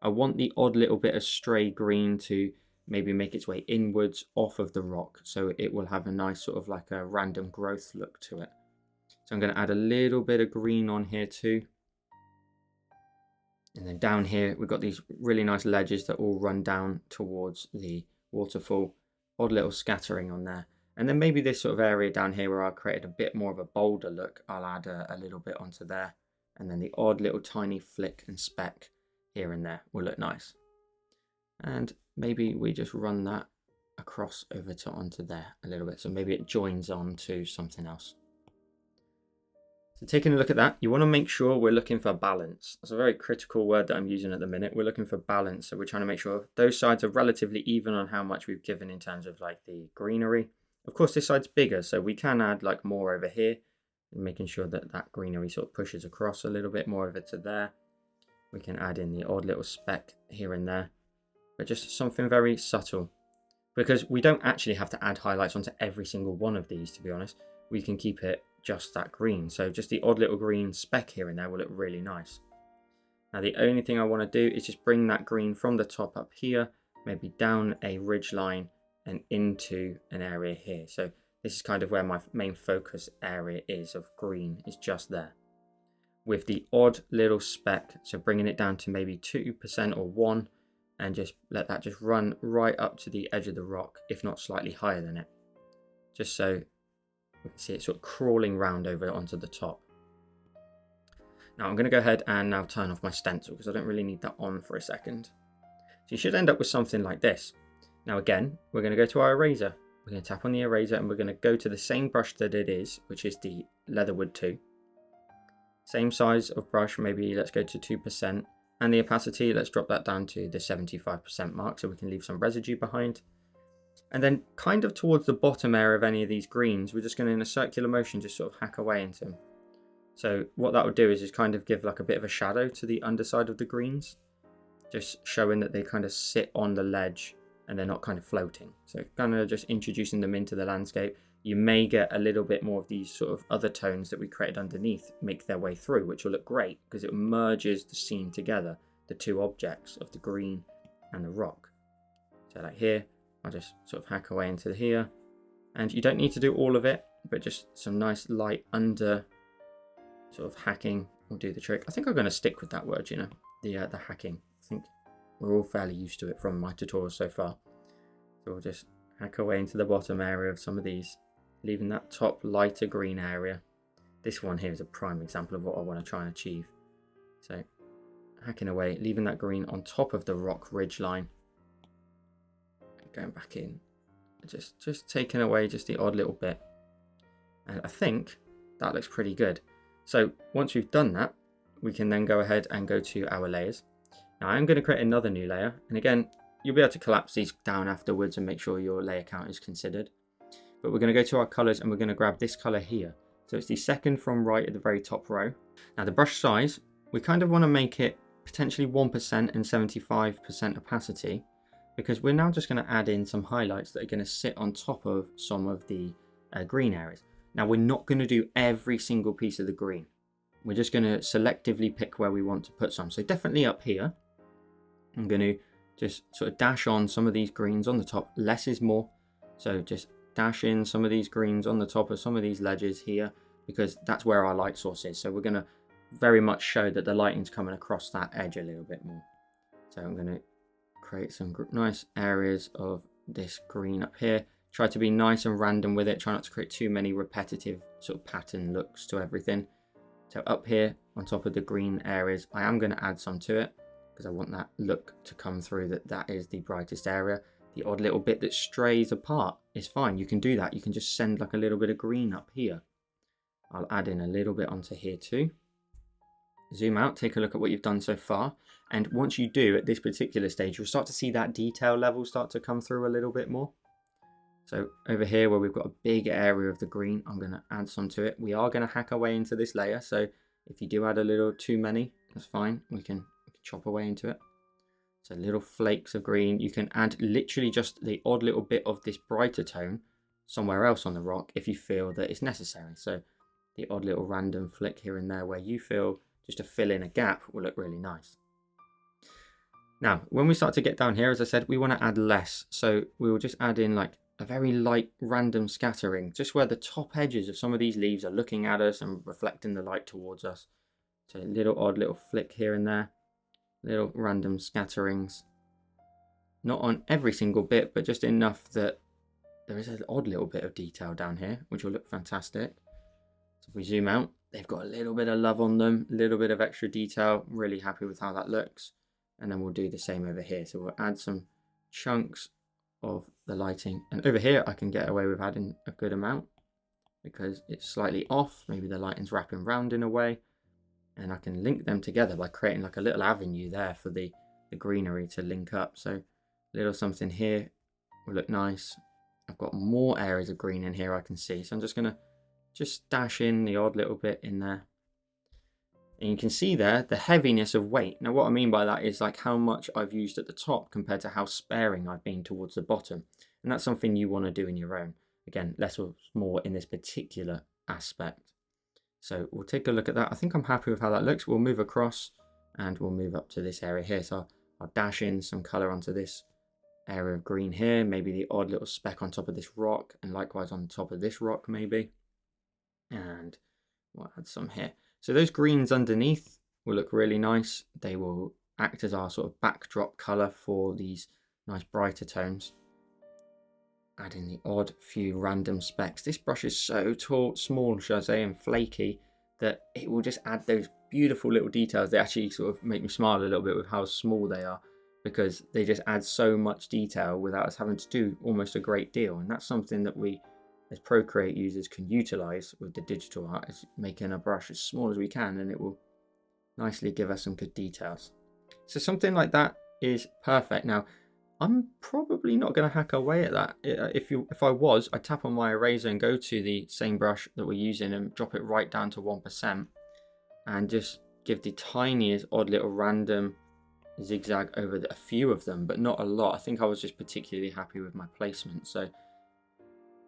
I want the odd little bit of stray green to maybe make its way inwards off of the rock, so it will have a nice sort of like a random growth look to it. So I'm going to add a little bit of green on here too. And then down here, we've got these really nice ledges that all run down towards the waterfall. Odd little scattering on there. And then maybe this sort of area down here where I created a bit more of a bolder look, I'll add a little bit onto there. And then the odd little tiny flick and speck here and there will look nice. And maybe we just run that across over to onto there a little bit. So maybe it joins on to something else. So taking a look at that, you want to make sure we're looking for balance. That's a very critical word that I'm using at the minute. We're looking for balance. So we're trying to make sure those sides are relatively even on how much we've given in terms of like the greenery. Of course, this side's bigger, so we can add like more over here, and making sure that that greenery sort of pushes across a little bit more over to there. We can add in the odd little speck here and there, but just something very subtle, because we don't actually have to add highlights onto every single one of these, to be honest. We can keep it just that green, so just the odd little green speck here and there will look really nice. Now the only thing I want to do is just bring that green from the top up here, maybe down a ridge line and into an area here. So this is kind of where my main focus area is of green, is just there. with the odd little speck, so bringing it down to maybe 2% or 1, and just let that just run right up to the edge of the rock, if not slightly higher than it, just so we can see it sort of crawling round over onto the top. Now I'm going to go ahead and now turn off my stencil because I don't really need that on for a second. So you should end up with something like this. Now again, we're going to go to our eraser. We're going to tap on the eraser and we're going to go to the same brush that it is, which is the Leatherwood 2. Same size of brush, maybe let's go to 2%. And the opacity, let's drop that down to the 75% mark so we can leave some residue behind. And then kind of towards the bottom area of any of these greens, we're just going to, in a circular motion, just sort of hack away into them. So what that would do is kind of give like a bit of a shadow to the underside of the greens, just showing that they kind of sit on the ledge and they're not kind of floating. So kind of just introducing them into the landscape. You may get a little bit more of these sort of other tones that we created underneath make their way through, which will look great because it merges the scene together, the two objects of the green and the rock. So like here, I'll just sort of hack away into here, and you don't need to do all of it, but just some nice light under sort of hacking will do the trick. I think I'm going to stick with that word, you know, the hacking. I think we're all fairly used to it from my tutorials so far. So we'll just hack away into the bottom area of some of these, leaving that top lighter green area. This one here is a prime example of what I want to try and achieve. So hacking away, leaving that green on top of the rock ridge line, and going back in, just taking away just the odd little bit. And I think that looks pretty good. So once we've done that, we can then go ahead and go to our layers. Now I'm going to create another new layer, and again, you'll be able to collapse these down afterwards and make sure your layer count is considered. But we're going to go to our colors and we're going to grab this color here. So it's the second from right at the very top row. Now the brush size, we kind of want to make it potentially 1% and 75% opacity, because we're now just going to add in some highlights that are going to sit on top of some of the green areas. Now we're not going to do every single piece of the green. We're just going to selectively pick where we want to put some. So definitely up here, I'm going to just sort of dash on some of these greens on the top. Less is more. So just dash in some of these greens on the top of some of these ledges here, because that's where our light source is. So we're going to very much show that the lighting's coming across that edge a little bit more. So I'm going to create some nice areas of this green up here. Try to be nice and random with it. Try not to create too many repetitive sort of pattern looks to everything. So up here on top of the green areas, I am going to add some to it because I want that look to come through, that is the brightest area. The odd little bit that strays apart is fine. You can do that. You can just send like a little bit of green up here. I'll add in a little bit onto here too. Zoom out, take a look at what you've done so far. And once you do at this particular stage, you'll start to see that detail level start to come through a little bit more. So over here where we've got a big area of the green, I'm going to add some to it. We are going to hack away into this layer. So if you do add a little too many, that's fine. We can chop away into it. So little flakes of green. You can add literally just the odd little bit of this brighter tone somewhere else on the rock if you feel that it's necessary. So the odd little random flick here and there where you feel just to fill in a gap will look really nice. Now, when we start to get down here, as I said, we want to add less. So we will just add in like a very light random scattering, just where the top edges of some of these leaves are looking at us and reflecting the light towards us. So a little odd little flick here and there, little random scatterings. Not on every single bit, but just enough that there is an odd little bit of detail down here, which will look fantastic. So if we zoom out, they've got a little bit of love on them, a little bit of extra detail. Really happy with how that looks. And then we'll do the same over here. So we'll add some chunks of the lighting, and over here I can get away with adding a good amount because it's slightly off. Maybe the lighting's wrapping round in a way, and I can link them together by creating like a little avenue there for the greenery to link up. So a little something here will look nice. I've got more areas of green in here I can see, so I'm just gonna dash in the odd little bit in there. And you can see there the heaviness of weight. Now what I mean by that is like how much I've used at the top compared to how sparing I've been towards the bottom. And that's something you want to do in your own. Again, less or more in this particular aspect. So we'll take a look at that. I think I'm happy with how that looks. We'll move across and we'll move up to this area here. So I'll dash in some color onto this area of green here. Maybe the odd little speck on top of this rock, and likewise on top of this rock maybe. And we'll add some here. So those greens underneath will look really nice. They will act as our sort of backdrop color for these nice brighter tones. Adding the odd few random specks. This brush is so small, shall I say, and flaky that it will just add those beautiful little details. They actually sort of make me smile a little bit with how small they are, because they just add so much detail without us having to do almost a great deal. And that's something that we as Procreate users can utilize with the digital art, is making a brush as small as we can, and it will nicely give us some good details. So something like that is perfect. Now, I'm probably not going to hack away at that. If I was, I'd tap on my eraser and go to the same brush that we're using and drop it right down to 1% and just give the tiniest odd little random zigzag over a few of them, but not a lot. I think I was just particularly happy with my placement. So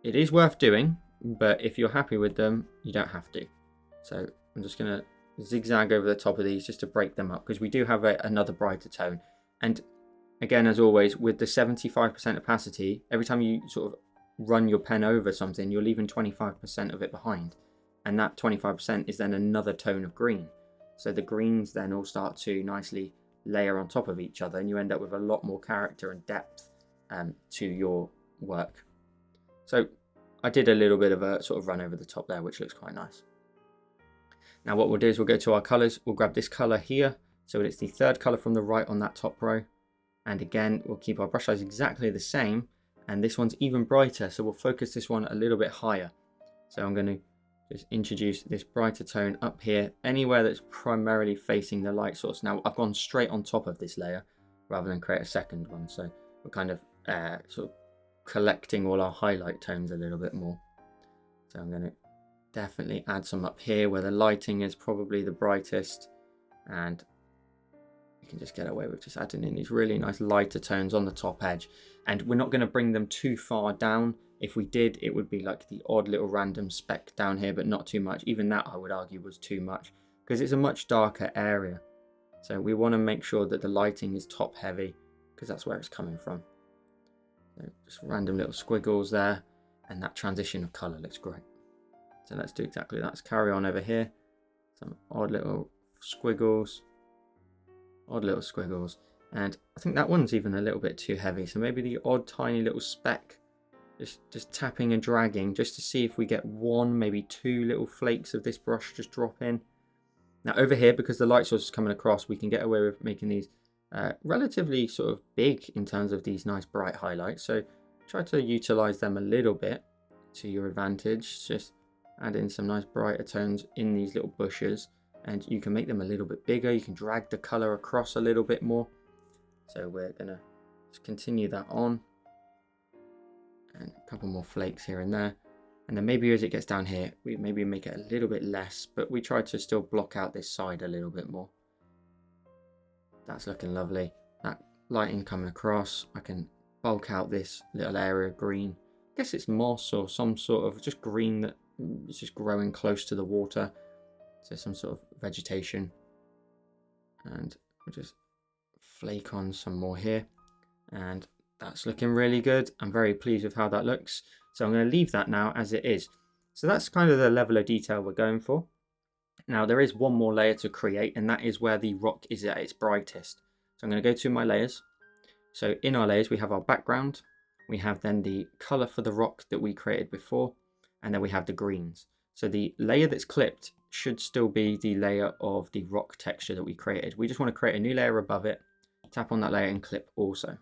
it is worth doing, but if you're happy with them, you don't have to. So I'm just going to zigzag over the top of these just to break them up, because we do have another brighter tone. And again, as always, with the 75% opacity, every time you sort of run your pen over something, you're leaving 25% of it behind. And that 25% is then another tone of green. So the greens then all start to nicely layer on top of each other, and you end up with a lot more character and depth to your work. So I did a little bit of a sort of run over the top there, which looks quite nice. Now what we'll do is we'll go to our colors. We'll grab this color here. So it's the third color from the right on that top row. And again, we'll keep our brush size exactly the same. And this one's even brighter, so we'll focus this one a little bit higher. So I'm going to just introduce this brighter tone up here, anywhere that's primarily facing the light source. Now I've gone straight on top of this layer rather than create a second one. So we're kind of sort of collecting all our highlight tones a little bit more. So I'm going to definitely add some up here where the lighting is probably the brightest, and you can just get away with just adding in these really nice lighter tones on the top edge. And we're not going to bring them too far down. If we did, it would be like the odd little random speck down here, but not too much. Even that I would argue was too much, because it's a much darker area. So we want to make sure that the lighting is top heavy, because that's where it's coming from. So just random little squiggles there, and that transition of color looks great. So let's do exactly that. Let's carry on over here. Some odd little squiggles. Odd little squiggles. And I think that one's even a little bit too heavy. So maybe the odd tiny little speck. Just tapping and dragging just to see if we get one, maybe two little flakes of this brush just drop in. Now over here, because the light source is coming across, we can get away with making these relatively sort of big in terms of these nice bright highlights. So try to utilize them a little bit to your advantage. Just add in some nice brighter tones in these little bushes, and you can make them a little bit bigger. You can drag the color across a little bit more. So we're gonna just continue that on, and a couple more flakes here and there. And then maybe as it gets down here, we maybe make it a little bit less, but we try to still block out this side a little bit more. That's looking lovely. That lighting coming across, I can bulk out this little area of green. I guess it's moss or some sort of just green that is just growing close to the water. So some sort of vegetation. And we'll just flake on some more here. And that's looking really good. I'm very pleased with how that looks. So I'm going to leave that now as it is. So that's kind of the level of detail we're going for. Now there is one more layer to create, and that is where the rock is at its brightest. So I'm going to go to my layers. So in our layers we have our background. We have then the color for the rock that we created before. And then we have the greens. So the layer that's clipped should still be the layer of the rock texture that we created. We just want to create a new layer above it. Tap on that layer and clip also.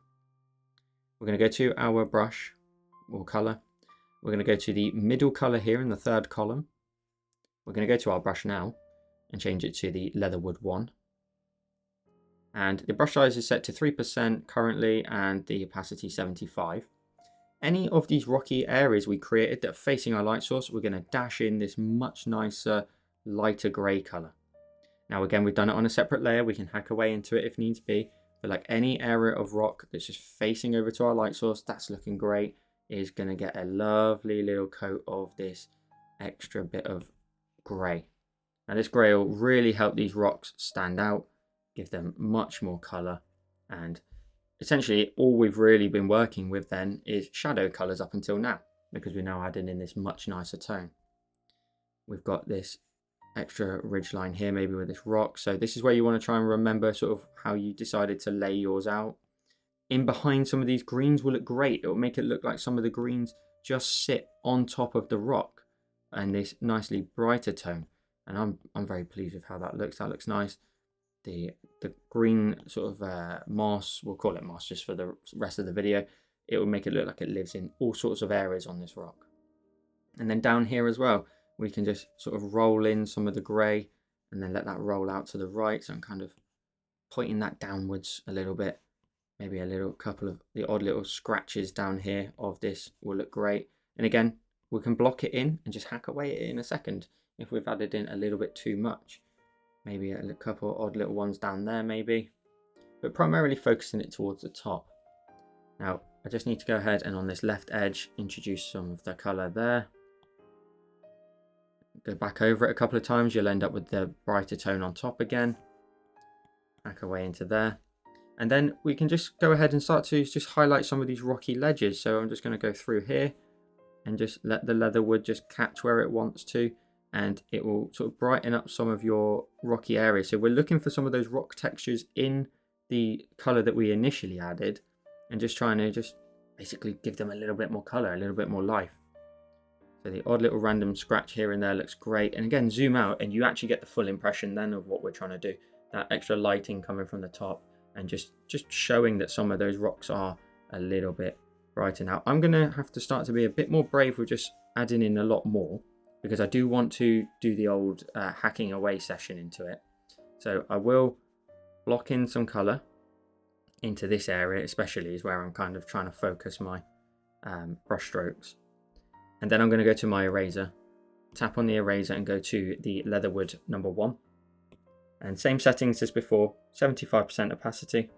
We're going to go to our brush or color. We're going to go to the middle color here in the third column. We're going to go to our brush now and change it to the Leatherwood 1. And the brush size is set to 3% currently, and the opacity 75. Any of these rocky areas we created that are facing our light source, we're going to dash in this much nicer, lighter grey color. Now again, we've done it on a separate layer. We can hack away into it if needs be. But like any area of rock that's just facing over to our light source, that's looking great, is going to get a lovely little coat of this extra bit of grey. Now this grey will really help these rocks stand out, give them much more colour, and essentially all we've really been working with then is shadow colours up until now, because we're now adding in this much nicer tone. We've got this extra ridge line here, maybe with this rock. So this is where you want to try and remember sort of how you decided to lay yours out. In behind some of these greens will look great. It will make it look like some of the greens just sit on top of the rock and this nicely brighter tone. And I'm very pleased with how that looks. That looks nice. The green sort of moss, we'll call it moss just for the rest of the video. It will make it look like it lives in all sorts of areas on this rock. And then down here as well, we can just sort of roll in some of the grey and then let that roll out to the right. So I'm kind of pointing that downwards a little bit. Maybe a little couple of the odd little scratches down here of this will look great. And again, we can block it in and just hack away at it in a second if we've added in a little bit too much. Maybe a couple of odd little ones down there maybe. But primarily focusing it towards the top. Now, I just need to go ahead and on this left edge, introduce some of the colour there. Go back over it a couple of times, you'll end up with the brighter tone on top again. Hack away into there. And then we can just go ahead and start to just highlight some of these rocky ledges. So I'm just going to go through here and just let the leatherwood just catch where it wants to. And it will sort of brighten up some of your rocky areas. So we're looking for some of those rock textures in the colour that we initially added. And just trying to just basically give them a little bit more colour, a little bit more life. So the odd little random scratch here and there looks great. And again, zoom out and you actually get the full impression then of what we're trying to do. That extra lighting coming from the top. And just showing that some of those rocks are a little bit brighter. Now I'm going to have to start to be a bit more brave with just adding in a lot more, because I do want to do the old hacking away session into it. So I will block in some colour into this area, especially is where I'm kind of trying to focus my brush strokes. And then I'm going to go to my eraser, tap on the eraser and go to the Leatherwood number 1. And same settings as before, 75% opacity.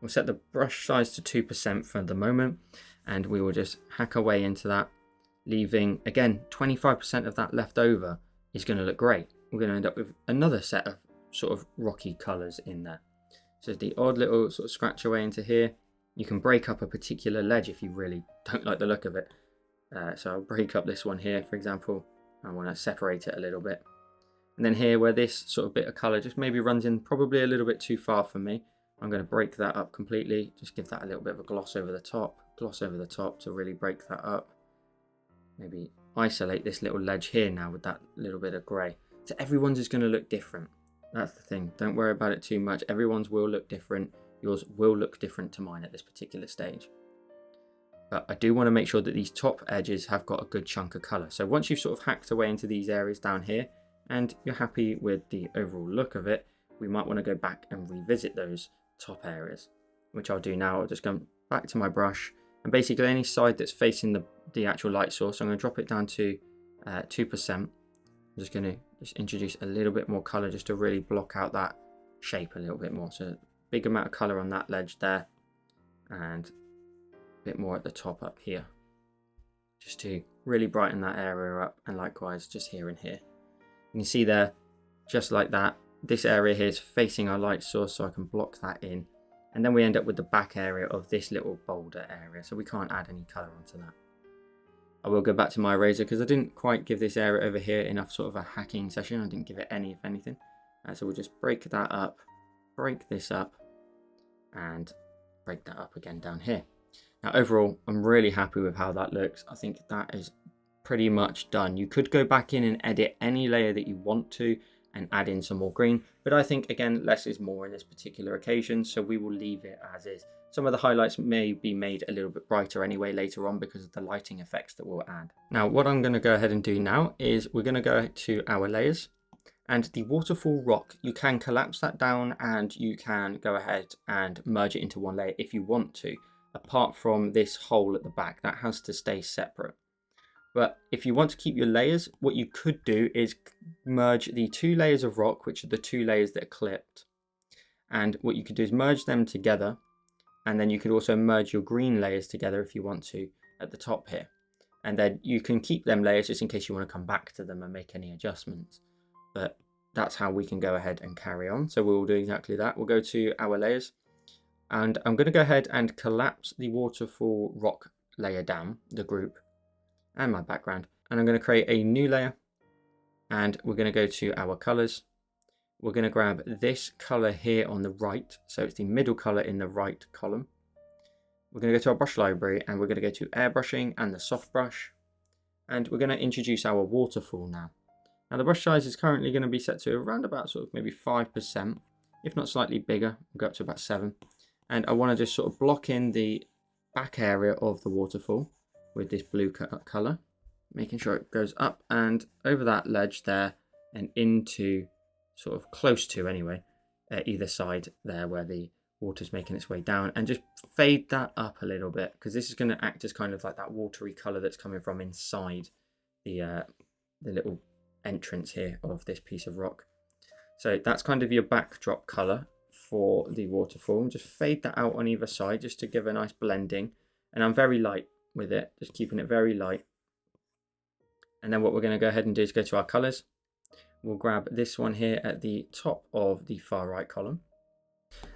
We'll set the brush size to 2% for the moment, and we will just hack away into that, leaving, again, 25% of that left over is going to look great. We're going to end up with another set of sort of rocky colours in there. So the odd little sort of scratch away into here. You can break up a particular ledge if you really don't like the look of it. So I'll break up this one here, for example. I want to separate it a little bit. And then here where this sort of bit of colour just maybe runs in probably a little bit too far for me, I'm going to break that up completely. Just give that a little bit of a gloss over the top to really break that up. Maybe isolate this little ledge here now with that little bit of grey. So everyone's is going to look different. That's the thing. Don't worry about it too much. Everyone's will look different. Yours will look different to mine at this particular stage. But I do want to make sure that these top edges have got a good chunk of colour. So once you've sort of hacked away into these areas down here, and you're happy with the overall look of it, we might want to go back and revisit those top areas, which I'll do now. I'll just go back to my brush, and basically any side that's facing the actual light source, I'm going to drop it down to 2%. I'm just going to introduce a little bit more colour just to really block out that shape a little bit more. So big amount of colour on that ledge there, and a bit more at the top up here, just to really brighten that area up, and likewise just here and here. You can see there, just like that, this area here is facing our light source, so I can block that in. And then we end up with the back area of this little boulder area, so we can't add any colour onto that. I will go back to my eraser because I didn't quite give this area over here enough sort of a hacking session. I didn't give it any, if anything. So we'll just break that up, break this up, and break that up again down here. Now overall, I'm really happy with how that looks. I think that is pretty much done. You could go back in and edit any layer that you want to and add in some more green, but I think again less is more in this particular occasion, so we will leave it as is. Some of the highlights may be made a little bit brighter anyway later on because of the lighting effects that we'll add. Now what I'm going to go ahead and do now is we're going to go to our layers, and the Waterfall Rock, you can collapse that down and you can go ahead and merge it into one layer if you want to, apart from this hole at the back that has to stay separate. But if you want to keep your layers, what you could do is merge the 2 layers of rock, which are the 2 layers that are clipped. And what you could do is merge them together. And then you could also merge your green layers together if you want to at the top here. And then you can keep them layers just in case you want to come back to them and make any adjustments. But that's how we can go ahead and carry on. So we'll do exactly that. We'll go to our layers. And I'm going to go ahead and collapse the Waterfall Rock layer down, the group, and my background, and I'm going to create a new layer, and we're going to go to our colors. We're going to grab this color here on the right, so it's the middle color in the right column. We're going to go to our brush library and we're going to go to airbrushing and the soft brush, and we're going to introduce our waterfall now. Now the brush size is currently going to be set to around about sort of maybe 5%, if not slightly bigger. We'll go up to about 7. And I want to just sort of block in the back area of the waterfall with this blue color, making sure it goes up and over that ledge there and into sort of close to anyway, either side there where the water's making its way down, and just fade that up a little bit because this is going to act as kind of like that watery color that's coming from inside the little entrance here of this piece of rock. So that's kind of your backdrop color for the waterfall. Just fade that out on either side just to give a nice blending, and I'm very light with it, just keeping it very light. And then what we're going to go ahead and do is go to our colors. We'll grab this one here at the top of the far right column,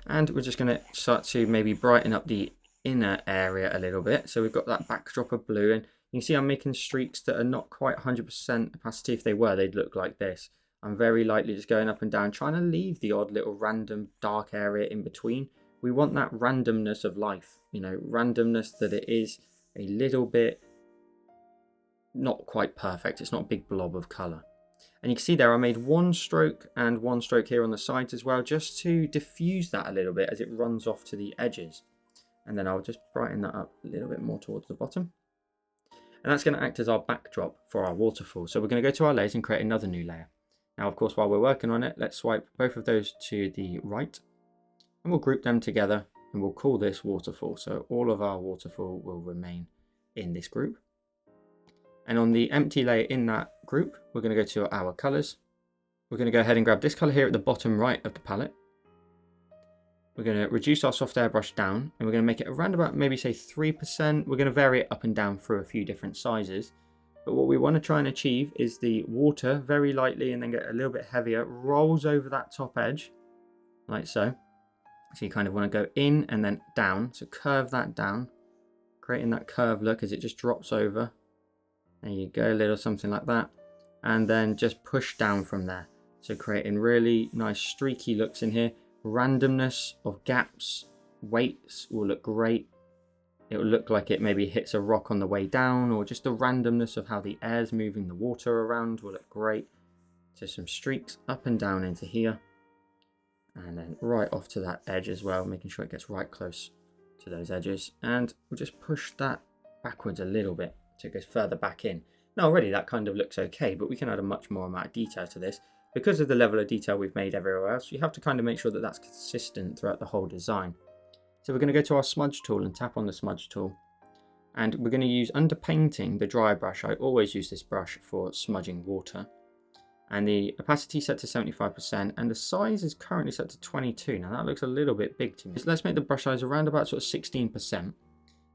and we're just going to start to maybe brighten up the inner area a little bit. So we've got that backdrop of blue, and you can see I'm making streaks that are not quite 100% opacity. If they were, they'd look like this. I'm very lightly just going up and down, trying to leave the odd little random dark area in between. We want that randomness of life, you know, randomness that it is a little bit not quite perfect. It's not a big blob of color. And you can see there I made one stroke and one stroke here on the sides as well, just to diffuse that a little bit as it runs off to the edges. And then I'll just brighten that up a little bit more towards the bottom. And that's going to act as our backdrop for our waterfall. So we're going to go to our layers and create another new layer. Now, of course, while we're working on it, let's swipe both of those to the right, and we'll group them together and we'll call this waterfall. So all of our waterfall will remain in this group. And on the empty layer in that group, we're going to go to our colors. We're going to go ahead and grab this color here at the bottom right of the palette. We're going to reduce our soft airbrush down, and we're going to make it around about maybe say 3%. We're going to vary it up and down through a few different sizes. But what we want to try and achieve is the water very lightly and then get a little bit heavier, rolls over that top edge, like so. So you kind of want to go in and then down. So curve that down, creating that curve look as it just drops over. There you go, a little something like that. And then just push down from there. So creating really nice streaky looks in here. Randomness of gaps, weights will look great. It will look like it maybe hits a rock on the way down, or just the randomness of how the air's moving the water around will look great. So some streaks up and down into here, and then right off to that edge as well, making sure it gets right close to those edges. And we'll just push that backwards a little bit so it goes further back in. Now already that kind of looks okay, but we can add a much more amount of detail to this. Because of the level of detail we've made everywhere else, you have to kind of make sure that that's consistent throughout the whole design. So we're going to go to our smudge tool and tap on the smudge tool. And we're going to use under painting the dry brush. I always use this brush for smudging water. And the opacity set to 75% and the size is currently set to 22. Now that looks a little bit big to me. So let's make the brush size around about sort of 16%.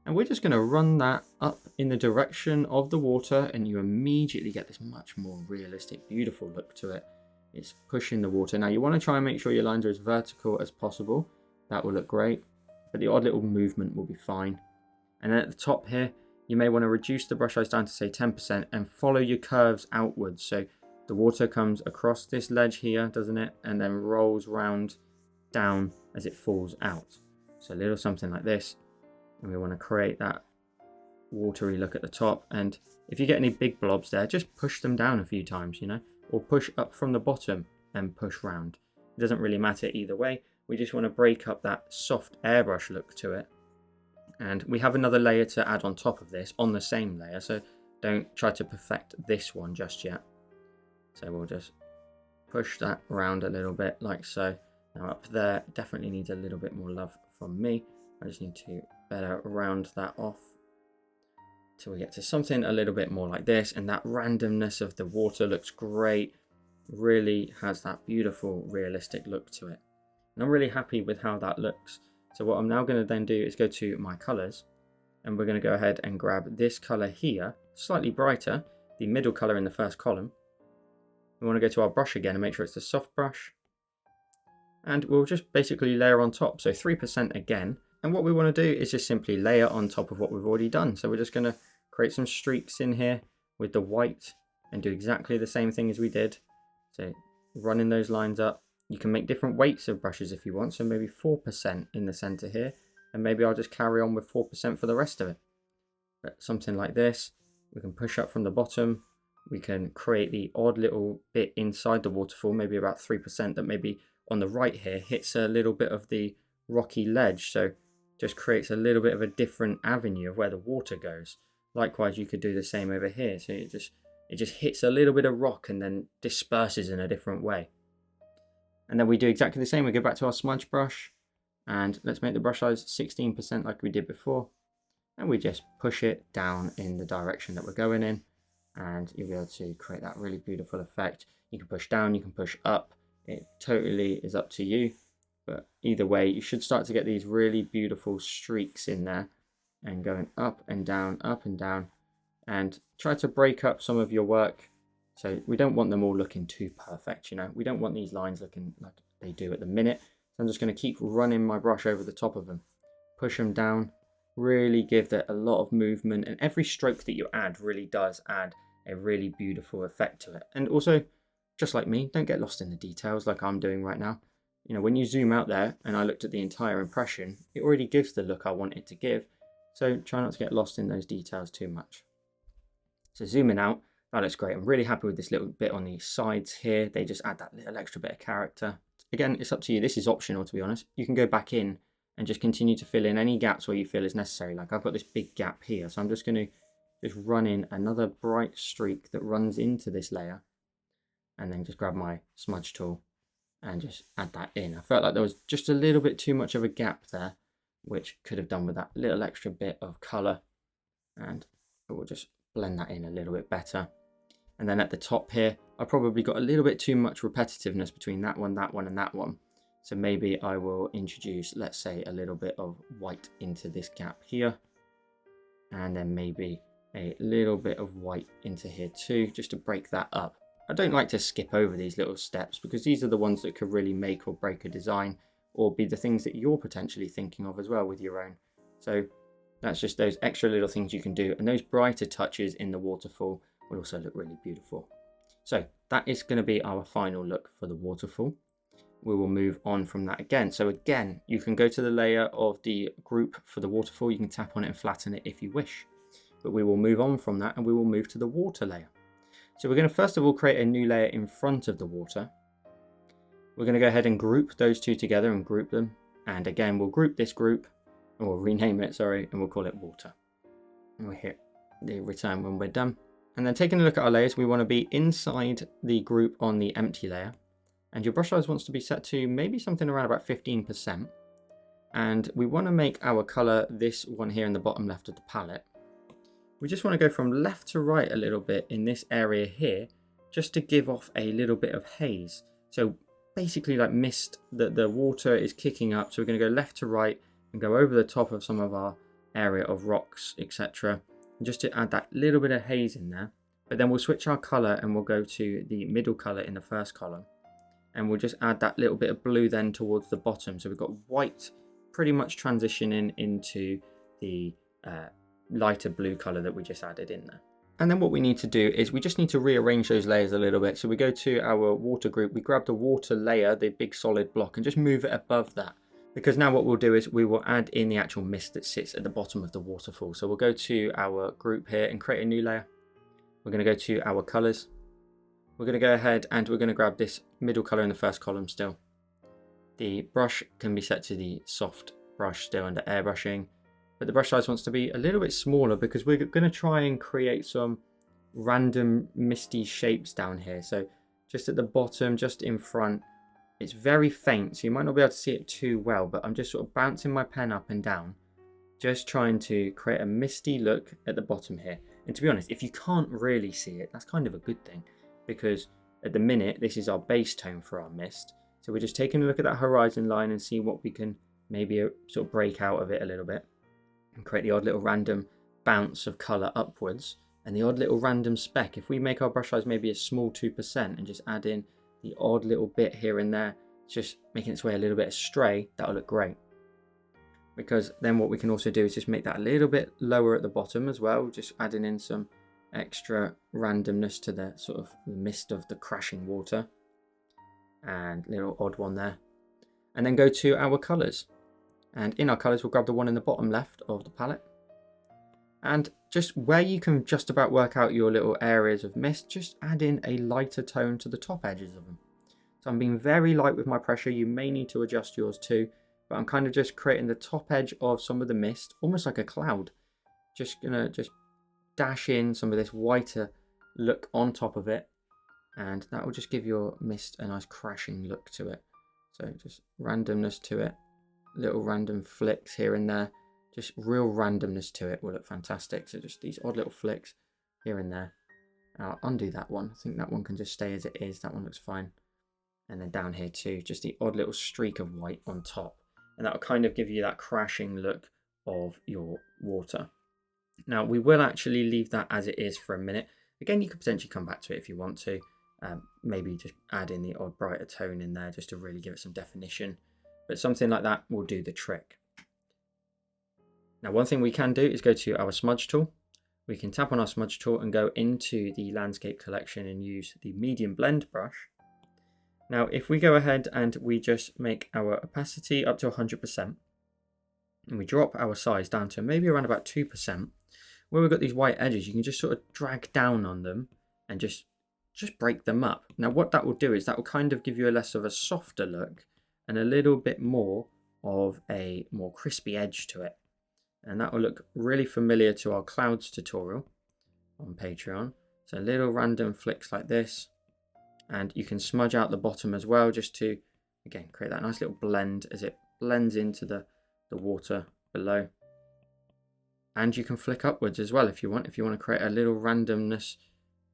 And we're just going to run that up in the direction of the water, and you immediately get this much more realistic, beautiful look to it. It's pushing the water. Now you want to try and make sure your lines are as vertical as possible. That will look great, but the odd little movement will be fine. And then at the top here, you may want to reduce the brush size down to say 10% and follow your curves outwards. So the water comes across this ledge here, doesn't it? And then rolls round down as it falls out. So a little something like this. And we want to create that watery look at the top. And if you get any big blobs there, just push them down a few times, you know, or push up from the bottom and push round. It doesn't really matter either way. We just want to break up that soft airbrush look to it. And we have another layer to add on top of this on the same layer. So don't try to perfect this one just yet. So we'll just push that around a little bit like so. Now up there definitely needs a little bit more love from me. I just need to better round that off till we get to something a little bit more like this. And that randomness of the water looks great. Really has that beautiful realistic look to it. And I'm really happy with how that looks. So what I'm now going to then do is go to my colors, and we're going to go ahead and grab this color here, slightly brighter, the middle color in the first column. We want to go to our brush again and make sure it's the soft brush. And we'll just basically layer on top. So 3% again. And what we want to do is just simply layer on top of what we've already done. So we're just going to create some streaks in here with the white and do exactly the same thing as we did. So running those lines up. You can make different weights of brushes if you want, so maybe 4% in the center here, and maybe I'll just carry on with 4% for the rest of it. But something like this, we can push up from the bottom, we can create the odd little bit inside the waterfall, maybe about 3% that maybe on the right here hits a little bit of the rocky ledge, so just creates a little bit of a different avenue of where the water goes. Likewise, you could do the same over here, so it just hits a little bit of rock and then disperses in a different way. And then we do exactly the same. We go back to our smudge brush and let's make the brush size 16% like we did before. And we just push it down in the direction that we're going in. And you'll be able to create that really beautiful effect. You can push down, you can push up. It totally is up to you. But either way, you should start to get these really beautiful streaks in there and going up and down, up and down. And try to break up some of your work. So we don't want them all looking too perfect, you know. We don't want these lines looking like they do at the minute. So I'm just going to keep running my brush over the top of them. Push them down. Really give that a lot of movement. And every stroke that you add really does add a really beautiful effect to it. And also, just like me, don't get lost in the details like I'm doing right now. You know, when you zoom out there and I looked at the entire impression, it already gives the look I want it to give. So try not to get lost in those details too much. So zooming out, that looks great. I'm really happy with this little bit on the sides here. They just add that little extra bit of character. Again, it's up to you. This is optional, to be honest. You can go back in and just continue to fill in any gaps where you feel is necessary. Like I've got this big gap here, so I'm just going to just run in another bright streak that runs into this layer, and then just grab my smudge tool and just add that in. I felt like there was just a little bit too much of a gap there, which could have done with that little extra bit of color, and we'll just blend that in a little bit better. And then at the top here, I probably got a little bit too much repetitiveness between that one, and that one. So maybe I will introduce, let's say, a little bit of white into this gap here. And then maybe a little bit of white into here too, just to break that up. I don't like to skip over these little steps because these are the ones that could really make or break a design, or be the things that you're potentially thinking of as well with your own. So that's just those extra little things you can do. And those brighter touches in the waterfall will also look really beautiful. So that is going to be our final look for the waterfall. We will move on from that again. So again, you can go to the layer of the group for the waterfall. You can tap on it and flatten it if you wish. But we will move on from that and we will move to the water layer. So we're going to first of all create a new layer in front of the water. We're going to go ahead and group those two together and group them. And again, we'll group this group, or rename it, sorry, and we'll call it water. And we'll hit the return when we're done. And then taking a look at our layers, we want to be inside the group on the empty layer. And your brush size wants to be set to maybe something around about 15%. And we want to make our color this one here in the bottom left of the palette. We just want to go from left to right a little bit in this area here, just to give off a little bit of haze. So basically like mist that the water is kicking up. So we're going to go left to right and go over the top of some of our area of rocks, etc. Just to add that little bit of haze in there. But then we'll switch our color and we'll go to the middle color in the first column. And we'll just add that little bit of blue then towards the bottom. So we've got white pretty much transitioning into the lighter blue color that we just added in there. And then what we need to do is we just need to rearrange those layers a little bit. So we go to our water group, we grab the water layer, the big solid block, and just move it above that. Because now what we'll do is we will add in the actual mist that sits at the bottom of the waterfall. So we'll go to our group here and create a new layer. We're going to go to our colors. We're going to go ahead and we're going to grab this middle color in the first column still. The brush can be set to the soft brush still under airbrushing, but the brush size wants to be a little bit smaller because we're going to try and create some random misty shapes down here. So just at the bottom, just in front, it's very faint, so you might not be able to see it too well, but I'm just sort of bouncing my pen up and down, just trying to create a misty look at the bottom here. And to be honest, if you can't really see it, that's kind of a good thing, because at the minute, this is our base tone for our mist. So we're just taking a look at that horizon line and see what we can maybe sort of break out of it a little bit and create the odd little random bounce of color upwards and the odd little random speck. If we make our brush size maybe a small 2% and just add in the odd little bit here and there, just making its way a little bit astray, that'll look great. Because then what we can also do is just make that a little bit lower at the bottom as well, just adding in some extra randomness to the sort of the mist of the crashing water, and little odd one there. And then go to our colors, and in our colors we'll grab the one in the bottom left of the palette, and just where you can just about work out your little areas of mist, just add in a lighter tone to the top edges of them. So I'm being very light with my pressure. You may need to adjust yours too, but I'm kind of just creating the top edge of some of the mist, almost like a cloud. Just gonna just dash in some of this whiter look on top of it, and that will just give your mist a nice crashing look to it. So just randomness to it, little random flicks here and there, just real randomness to it will look fantastic. So just these odd little flicks here and there. I'll undo that one. I think that one can just stay as it is. That one looks fine. And then down here too, just the odd little streak of white on top. And that will kind of give you that crashing look of your water. Now we will actually leave that as it is for a minute. Again, you could potentially come back to it if you want to. Maybe just add in the odd brighter tone in there just to really give it some definition. But something like that will do the trick. Now one thing we can do is go to our smudge tool. We can tap on our smudge tool and go into the landscape collection and use the medium blend brush. Now if we go ahead and we just make our opacity up to 100% and we drop our size down to maybe around about 2%, where we've got these white edges, you can just sort of drag down on them and just break them up. Now what that will do is that will kind of give you a less of a softer look and a little bit more of a more crispy edge to it. And that will look really familiar to our clouds tutorial on Patreon. So little random flicks like this. And you can smudge out the bottom as well, just to, again, create that nice little blend as it blends into the water below. And you can flick upwards as well if you want to create a little randomness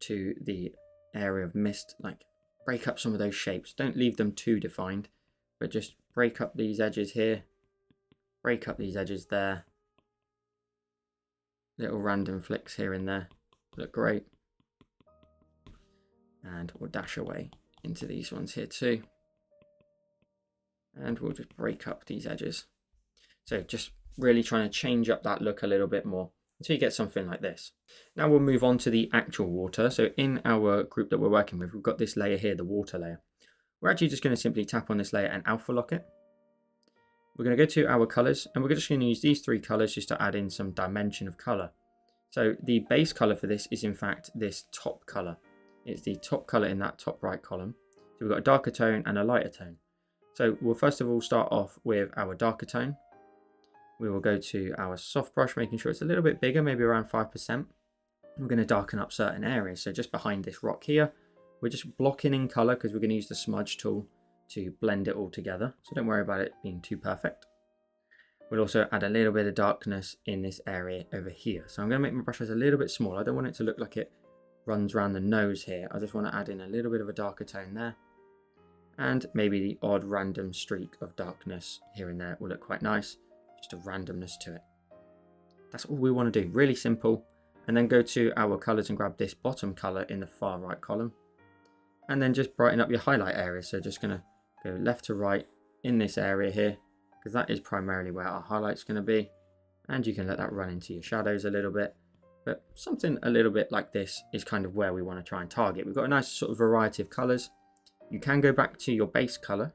to the area of mist, like break up some of those shapes. Don't leave them too defined, but just break up these edges here, break up these edges there. Little random flicks here and there look great. And we'll dash away into these ones here too. And we'll just break up these edges. So just really trying to change up that look a little bit more until you get something like this. Now we'll move on to the actual water. So in our group that we're working with, we've got this layer here, the water layer. We're actually just going to simply tap on this layer and alpha lock it. We're going to go to our colors, and we're just going to use these three colors just to add in some dimension of color. So the base color for this is in fact this top color. It's the top color in that top right column. So we've got a darker tone and a lighter tone. So we'll first of all start off with our darker tone. We will go to our soft brush, making sure it's a little bit bigger, maybe around 5%. We're going to darken up certain areas. So just behind this rock here, we're just blocking in color because we're going to use the smudge tool to blend it all together. So don't worry about it being too perfect. We'll also add a little bit of darkness in this area over here. So I'm going to make my brush size a little bit smaller. I don't want it to look like it runs around the nose here. I just want to add in a little bit of a darker tone there. And maybe the odd random streak of darkness here and there will look quite nice. Just a randomness to it. That's all we want to do. Really simple. And then go to our colors and grab this bottom color in the far right column. And then just brighten up your highlight area. So just going to go left to right in this area here, because that is primarily where our highlight's going to be. And you can let that run into your shadows a little bit. But something a little bit like this is kind of where we want to try and target. We've got a nice sort of variety of colors. You can go back to your base color.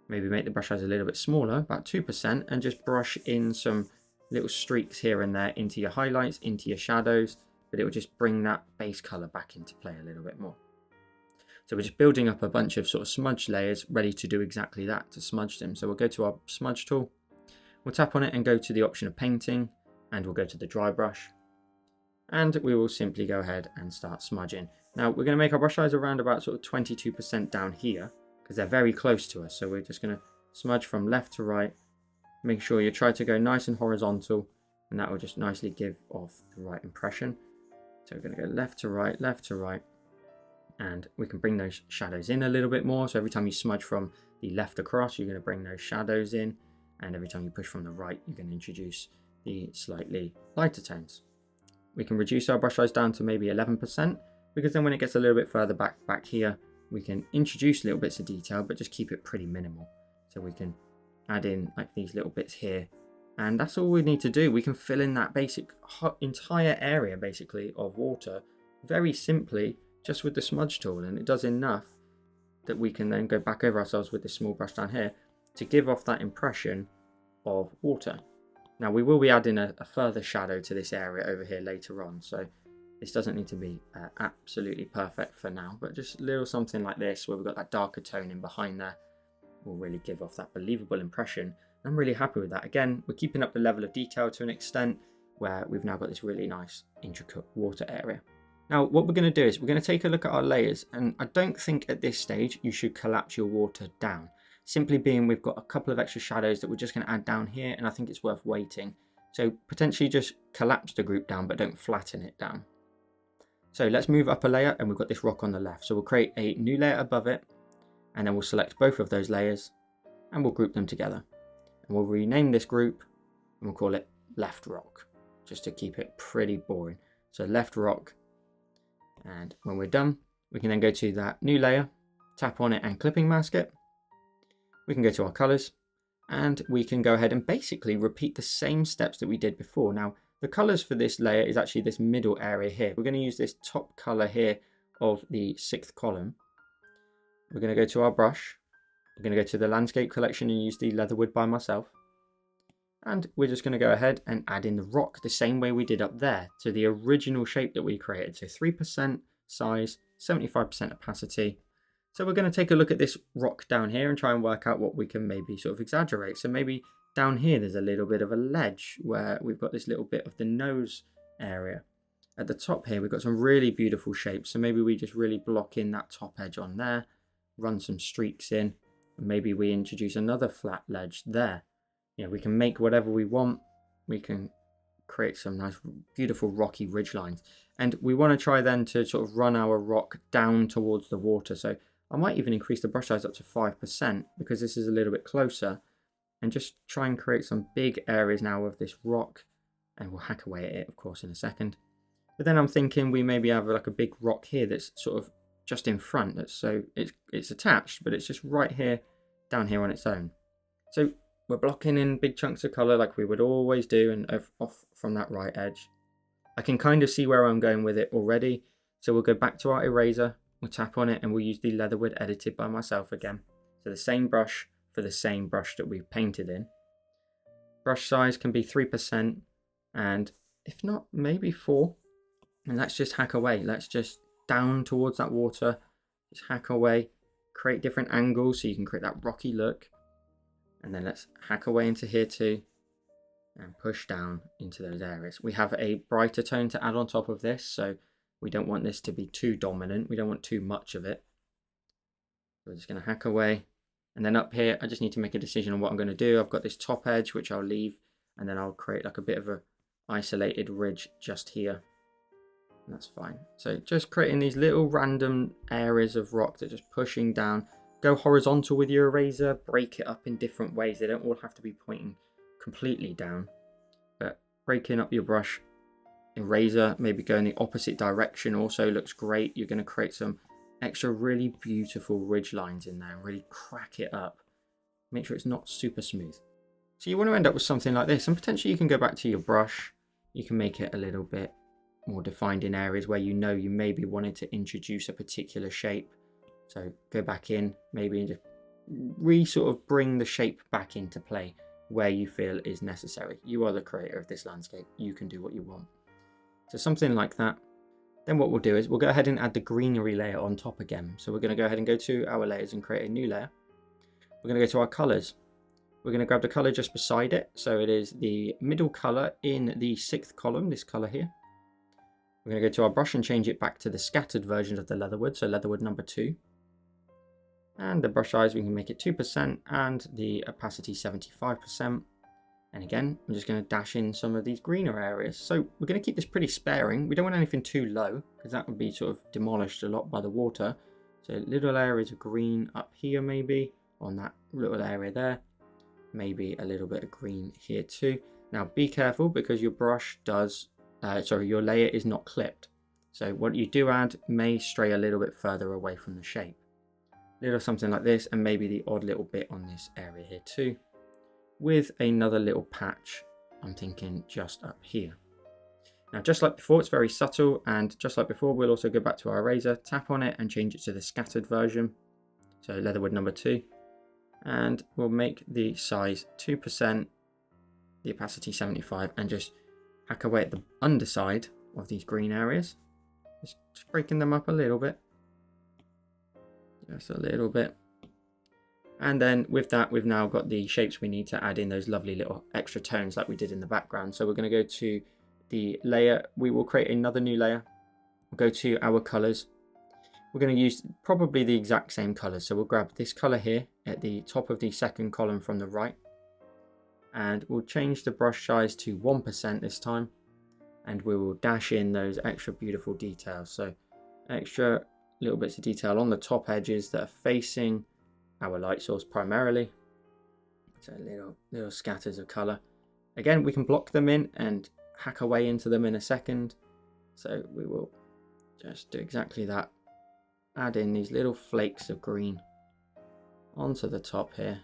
Maybe make the brush size a little bit smaller, about 2%, and just brush in some little streaks here and there into your highlights, into your shadows, but it will just bring that base color back into play a little bit more. So we're just building up a bunch of sort of smudge layers ready to do exactly that, to smudge them. So we'll go to our smudge tool, we'll tap on it and go to the option of painting, and we'll go to the dry brush, and we will simply go ahead and start smudging. Now we're going to make our brush size around about sort of 22% down here, because they're very close to us. So we're just going to smudge from left to right. Make sure you try to go nice and horizontal, and that will just nicely give off the right impression. So we're going to go left to right, and we can bring those shadows in a little bit more. So every time you smudge from the left across, you're going to bring those shadows in, and every time you push from the right, you're going to introduce the slightly lighter tones. We can reduce our brush size down to maybe 11%, because then when it gets a little bit further back here, we can introduce little bits of detail, but just keep it pretty minimal. So we can add in like these little bits here And that's all we need to do. We can fill in that basic entire area basically of water very simply just with the smudge tool, and it does enough that we can then go back over ourselves with this small brush down here to give off that impression of water. Now we will be adding a further shadow to this area over here later on, so this doesn't need to be absolutely perfect for now, but just a little something like this where we've got that darker tone in behind there will really give off that believable impression. I'm really happy with that. Again, we're keeping up the level of detail to an extent where we've now got this really nice intricate water area. Now what we're going to do is we're going to take a look at our layers, and I don't think at this stage you should collapse your water down. Simply being we've got a couple of extra shadows that we're just going to add down here, and I think it's worth waiting. So potentially just collapse the group down but don't flatten it down. So let's move up a layer, and we've got this rock on the left. So we'll create a new layer above it, and then we'll select both of those layers and we'll group them together. And we'll rename this group and we'll call it left rock, just to keep it pretty boring. So left rock, and when we're done, we can then go to that new layer, tap on it and clipping mask it. We can go to our colors, and we can go ahead and basically repeat the same steps that we did before. Now the colors for this layer is actually this middle area here. We're going to use this top color here of the 6th column. We're going to go to our brush. We're going to go to the landscape collection and use the Leatherwood by myself. And we're just going to go ahead and add in the rock the same way we did up there to the original shape that we created. So 3% size, 75% opacity. So we're going to take a look at this rock down here and try and work out what we can maybe sort of exaggerate. So maybe down here there's a little bit of a ledge where we've got this little bit of the nose area. At the top here we've got some really beautiful shapes. So maybe we just really block in that top edge on there, run some streaks in, and maybe we introduce another flat ledge there. You know, we can make whatever we want. We can create some nice beautiful rocky ridge lines, and we want to try then to sort of run our rock down towards the water. So I might even increase the brush size up to 5% because this is a little bit closer, and just try and create some big areas now of this rock, and we'll hack away at it of course in a second. But then I'm thinking we maybe have like a big rock here that's sort of just in front, that's so it's attached, but it's just right here down here on its own. So we're blocking in big chunks of color like we would always do, and off from that right edge. I can kind of see where I'm going with it already, so we'll go back to our eraser, we'll tap on it, and we'll use the Leatherwood edited by myself again. So the same brush for the same brush that we've painted in. Brush size can be 3%, and if not maybe 4, and let's just hack away. Let's just down towards that water, just hack away, create different angles so you can create that rocky look. And then let's hack away into here too and push down into those areas. We have a brighter tone to add on top of this, so we don't want this to be too dominant. We don't want too much of it. We're just going to hack away. And then up here, I just need to make a decision on what I'm going to do. I've got this top edge, which I'll leave, and then I'll create like a bit of a isolated ridge just here. And that's fine. So just creating these little random areas of rock that are just pushing down. Go horizontal with your eraser, break it up in different ways. They don't all have to be pointing completely down, but breaking up your brush eraser, maybe go in the opposite direction also looks great. You're going to create some extra really beautiful ridge lines in there and really crack it up. Make sure it's not super smooth. So you want to end up with something like this, and potentially you can go back to your brush. You can make it a little bit more defined in areas where you know you maybe wanted to introduce a particular shape. So go back in maybe and just sort of bring the shape back into play where you feel is necessary. You are the creator of this landscape. You can do what you want. So something like that. Then what we'll do is we'll go ahead and add the greenery layer on top again. So we're going to go ahead and go to our layers and create a new layer. We're going to go to our colors. We're going to grab the color just beside it. So it is the middle color in the 6th column, this color here. We're going to go to our brush and change it back to the scattered version of the Leatherwood, so Leatherwood number 2. And the brush size, we can make it 2% and the opacity 75%. And again, I'm just going to dash in some of these greener areas. So we're going to keep this pretty sparing. We don't want anything too low because that would be sort of demolished a lot by the water. So little areas of green up here maybe, on that little area there. Maybe a little bit of green here too. Now be careful because your brush does, your layer is not clipped. So what you do add may stray a little bit further away from the shape. Little something like this, and maybe the odd little bit on this area here too. with another little patch, I'm thinking just up here. Now, just like before, it's very subtle, and just like before, we'll also go back to our eraser, tap on it and change it to the scattered version. So leatherwood number 2, and we'll make the size 2%, the opacity 75, and just hack away at the underside of these green areas. Just breaking them up a little bit. Just a little bit. And then with that, we've now got the shapes we need to add in those lovely little extra tones like we did in the background. So we're going to go to the layer. We will create another new layer. We'll go to our colors. We're going to use probably the exact same colors. So we'll grab this color here at the top of the second column from the right. And we'll change the brush size to 1% this time. And we will dash in those extra beautiful details. So extra little bits of detail on the top edges that are facing our light source primarily. So little scatters of color. Again, we can block them in and hack away into them in a second. So we will just do exactly that. Add in these little flakes of green onto the top here.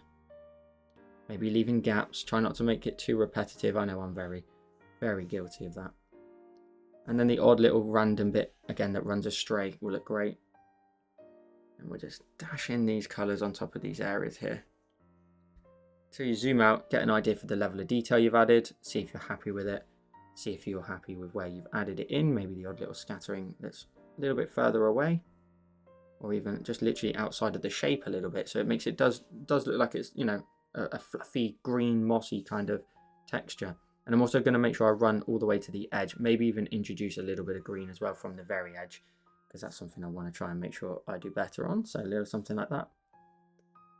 Maybe leaving gaps. Try not to make it too repetitive. I know I'm very, very guilty of that. And then the odd little random bit, again, that runs astray will look great. And we'll just dash in these colors on top of these areas here. So you zoom out, get an idea for the level of detail you've added, see if you're happy with it, see if you're happy with where you've added it in, maybe the odd little scattering that's a little bit further away, or even just literally outside of the shape a little bit. So it makes it does look like it's, you know, a fluffy green mossy kind of texture. And I'm also going to make sure I run all the way to the edge, maybe even introduce a little bit of green as well from the very edge, because that's something I want to try and make sure I do better on. So a little something like that.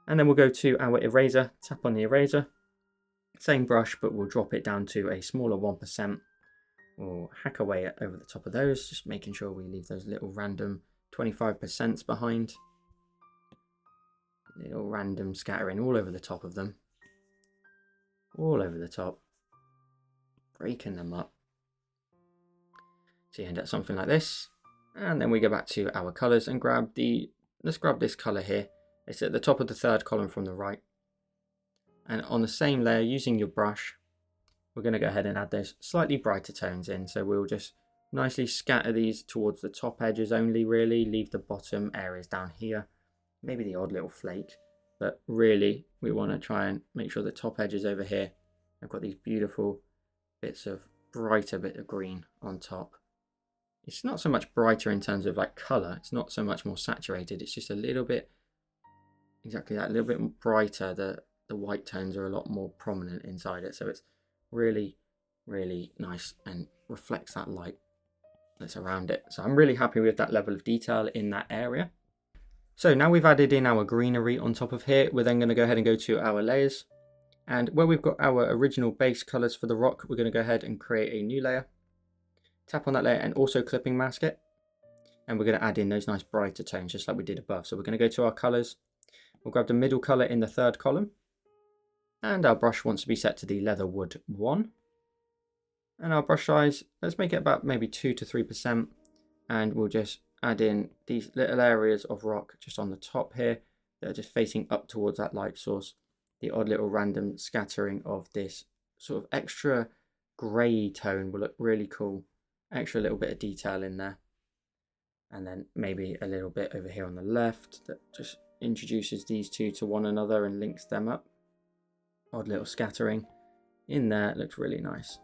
And then we'll go to our eraser, tap on the eraser, same brush, but we'll drop it down to a smaller 1%. We'll hack away over the top of those, just making sure we leave those little random 25% behind. Little random scattering all over the top of them. All over the top. Breaking them up. So you end up something like this. And then we go back to our colors and grab let's grab this color here. It's at the top of the third column from the right. And on the same layer, using your brush, we're going to go ahead and add those slightly brighter tones in. So we'll just nicely scatter these towards the top edges only, really. Leave the bottom areas down here. Maybe the odd little flake. But really, we want to try and make sure the top edges over here, I've got these beautiful bits of brighter bit of green on top. It's not so much brighter in terms of like color. It's not so much more saturated. It's just a little bit, exactly that, a little bit brighter. The white tones are a lot more prominent inside it. So it's really, really nice and reflects that light that's around it. So I'm really happy with that level of detail in that area. So now we've added in our greenery on top of here, we're then going to go ahead and go to our layers. And where we've got our original base colors for the rock, we're going to go ahead and create a new layer. Tap on that layer and also clipping mask it. And we're going to add in those nice brighter tones, just like we did above. So we're going to go to our colors. We'll grab the middle color in the third column. And our brush wants to be set to the leatherwood 1. And our brush size, let's make it about maybe 2 to 3%. And we'll just add in these little areas of rock just on the top here that are just facing up towards that light source. The odd little random scattering of this sort of extra grey tone will look really cool. Extra little bit of detail in there. And then maybe a little bit over here on the left that just introduces these two to one another and links them up. Odd little scattering in there. It looks really nice.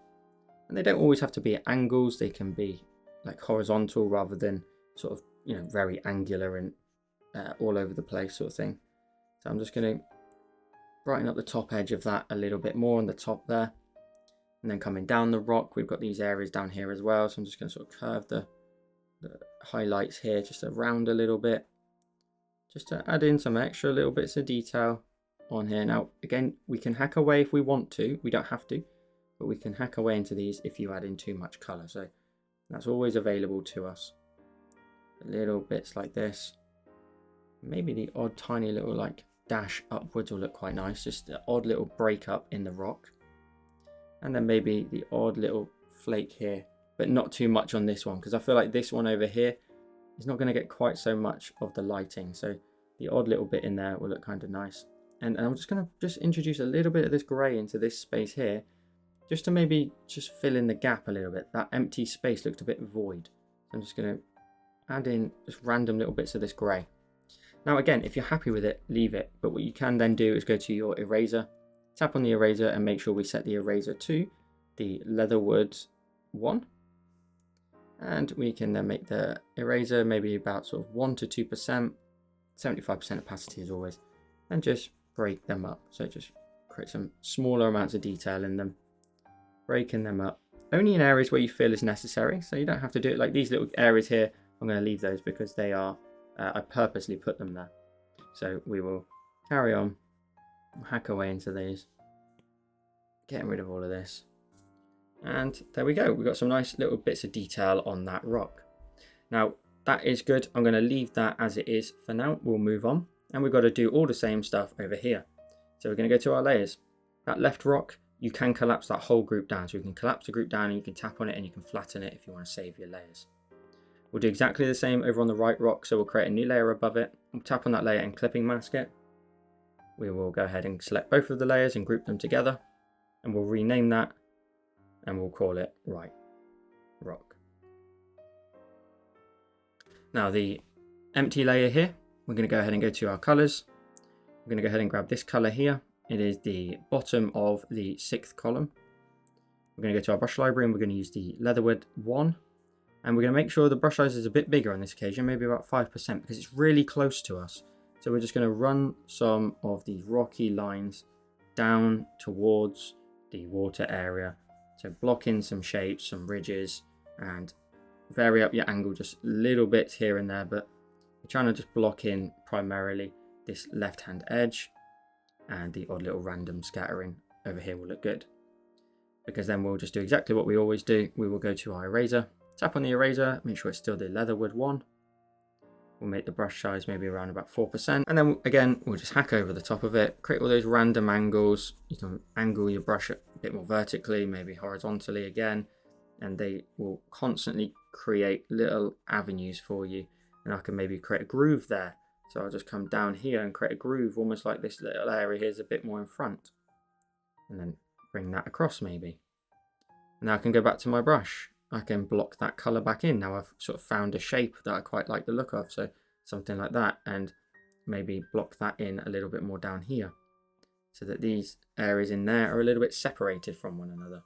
And they don't always have to be at angles. They can be like horizontal rather than sort of, you know, very angular and all over the place sort of thing. So I'm just going to brighten up the top edge of that a little bit more on the top there. And then coming down the rock, we've got these areas down here as well. So I'm just going to sort of curve the highlights here just around a little bit. Just to add in some extra little bits of detail on here. Now, again, we can hack away if we want to. We don't have to, but we can hack away into these if you add in too much color. So that's always available to us. Little bits like this. Maybe the odd tiny little like dash upwards will look quite nice. Just the odd little break up in the rock. And then maybe the odd little flake here, but not too much on this one, because I feel like this one over here is not going to get quite so much of the lighting. So the odd little bit in there will look kind of nice. And I'm just going to introduce a little bit of this grey into this space here, just to maybe just fill in the gap a little bit. That empty space looked a bit void. I'm just going to add in just random little bits of this grey. Now again, if you're happy with it, leave it. But what you can then do is go to your eraser, tap on the eraser and make sure we set the eraser to the Leatherwood 1. And we can then make the eraser maybe about sort of 1 to 2%, 75% opacity as always, and just break them up. So just create some smaller amounts of detail in them, breaking them up only in areas where you feel is necessary. So you don't have to do it like these little areas here. I'm going to leave those because they are, I purposely put them there. So we will carry on, hack away into these, getting rid of all of this. And there we go. We've got some nice little bits of detail on that rock. Now that is good. I'm going to leave that as it is for now. We'll move on. And we've got to do all the same stuff over here. So we're going to go to our layers. That left rock, you can collapse that whole group down. So you can collapse the group down and you can tap on it and you can flatten it if you want to save your layers. We'll do exactly the same over on the right rock. So we'll create a new layer above it. We'll tap on that layer and clipping mask it. We will go ahead and select both of the layers and group them together. And we'll rename that and we'll call it right rock. Now the empty layer here, we're going to go ahead and go to our colors. We're going to go ahead and grab this color here. It is the bottom of the 6th column. We're going to go to our brush library and we're going to use the Leatherwood 1. And we're going to make sure the brush size is a bit bigger on this occasion, maybe about 5%, because it's really close to us. So we're just going to run some of these rocky lines down towards the water area. So block in some shapes, some ridges, and vary up your angle just little bits here and there, but we're trying to just block in primarily this left hand edge, and the odd little random scattering over here will look good, because then we'll just do exactly what we always do. We will go to our eraser, tap on the eraser, make sure it's still the Leatherwood 1. We'll make the brush size maybe around about 4%, and then again we'll just hack over the top of it, create all those random angles. You can angle your brush a bit more vertically, maybe horizontally again, and they will constantly create little avenues for you. And I can maybe create a groove there. So I'll just come down here and create a groove, almost like this little area here is a bit more in front. And then bring that across maybe. And now I can go back to my brush. I can block that color back in. Now I've sort of found a shape that I quite like the look of. So something like that, and maybe block that in a little bit more down here, so that these areas in there are a little bit separated from one another.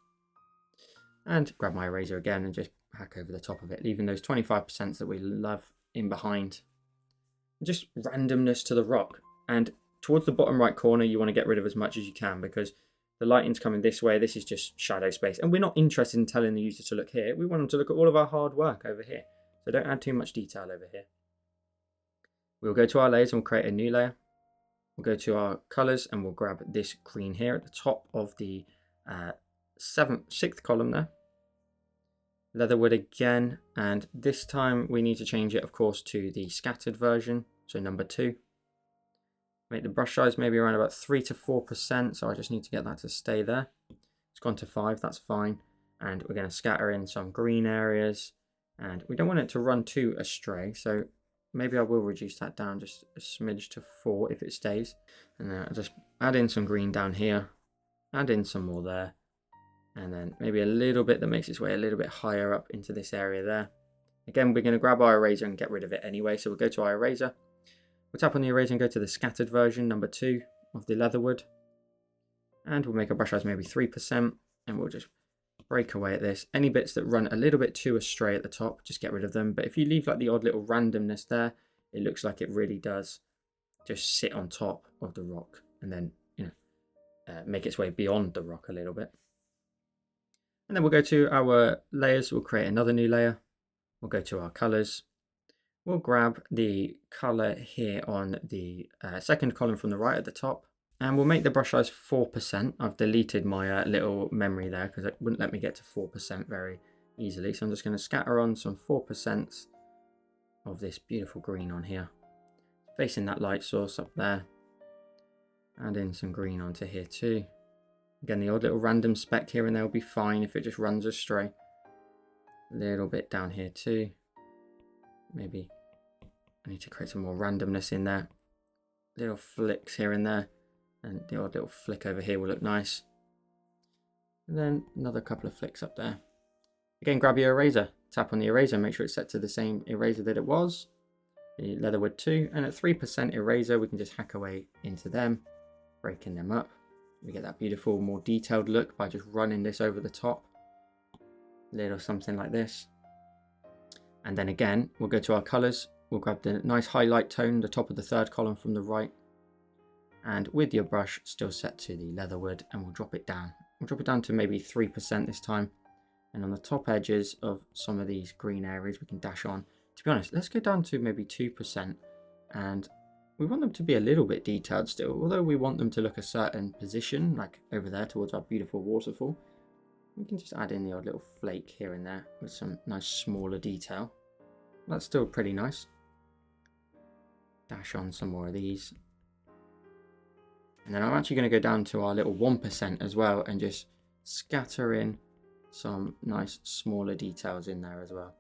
And grab my eraser again and just hack over the top of it, leaving those 25% that we love in behind. Just randomness to the rock. And towards the bottom right corner, you want to get rid of as much as you can, because the lighting's coming this way. This is just shadow space, and we're not interested in telling the user to look here. We want them to look at all of our hard work over here. So don't add too much detail over here. We'll go to our layers and we'll create a new layer. We'll go to our colors and we'll grab this green here at the top of the 6th column there. Leatherwood again, and this time we need to change it, of course, to the scattered version, so number 2. Make the brush size maybe around about 3 to 4%, so I just need to get that to stay there. It's gone to 5, that's fine. And we're going to scatter in some green areas, and we don't want it to run too astray, so maybe I will reduce that down just a smidge to 4 if it stays. And then I'll just add in some green down here, add in some more there. And then maybe a little bit that makes its way a little bit higher up into this area there. Again, we're going to grab our eraser and get rid of it anyway. So we'll go to our eraser. We'll tap on the eraser and go to the scattered version, number 2 of the Leatherwood. And we'll make our brush size maybe 3%. And we'll just break away at this. Any bits that run a little bit too astray at the top, just get rid of them. But if you leave like the odd little randomness there, it looks like it really does just sit on top of the rock. And then, make its way beyond the rock a little bit. And then we'll go to our layers, we'll create another new layer. We'll go to our colors. We'll grab the color here on the 2nd column from the right at the top. And we'll make the brush size 4%. I've deleted my little memory there because it wouldn't let me get to 4% very easily. So I'm just going to scatter on some 4% of this beautiful green on here. Facing that light source up there. Add in some green onto here too. Again, the odd little random speck here and there will be fine if it just runs astray. A little bit down here too. Maybe I need to create some more randomness in there. Little flicks here and there. And the odd little flick over here will look nice. And then another couple of flicks up there. Again, grab your eraser, tap on the eraser, make sure it's set to the same eraser that it was, the Leatherwood 2, and at 3% eraser we can just hack away into them, breaking them up. We get that beautiful, more detailed look by just running this over the top, little something like this. And then again, we'll go to our colours, we'll grab the nice highlight tone, the top of the third column from the right, and with your brush still set to the Leatherwood, and we'll drop it down. We'll drop it down to maybe 3% this time. And on the top edges of some of these green areas we can dash on. To be honest, let's go down to maybe 2%. And we want them to be a little bit detailed still, although we want them to look a certain position, like over there towards our beautiful waterfall. We can just add in the odd little flake here and there with some nice smaller detail. That's still pretty nice. Dash on some more of these. And then I'm actually going to go down to our little 1% as well and just scatter in some nice smaller details in there as well.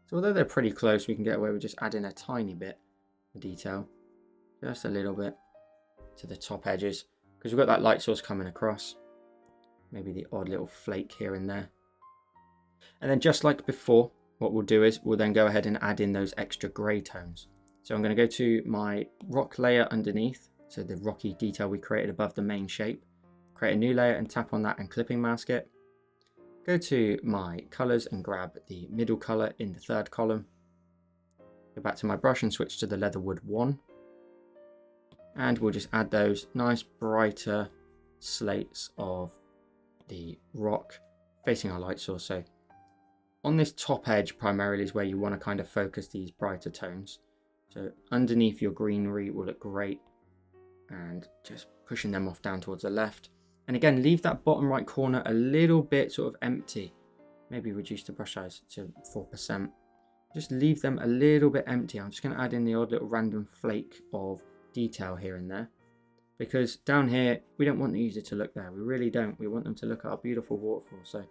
So although they're pretty close, we can get away with just adding a tiny bit of detail, just a little bit to the top edges, because we've got that light source coming across. Maybe the odd little flake here and there. And then just like before, what we'll do is we'll then go ahead and add in those extra grey tones. So I'm going to go to my rock layer underneath, so the rocky detail we created above the main shape. Create a new layer and tap on that and clipping mask it. Go to my colours and grab the middle colour in the third column. Go back to my brush and switch to the Leatherwood 1. And we'll just add those nice brighter slates of the rock facing our light source. So on this top edge primarily is where you want to kind of focus these brighter tones. So underneath your greenery will look great, and just pushing them off down towards the left. And again, leave that bottom right corner a little bit sort of empty. Maybe reduce the brush size to 4%. Just leave them a little bit empty. I'm just going to add in the odd little random flake of detail here and there. Because down here, we don't want the user to look there. We really don't. We want them to look at our beautiful waterfall. So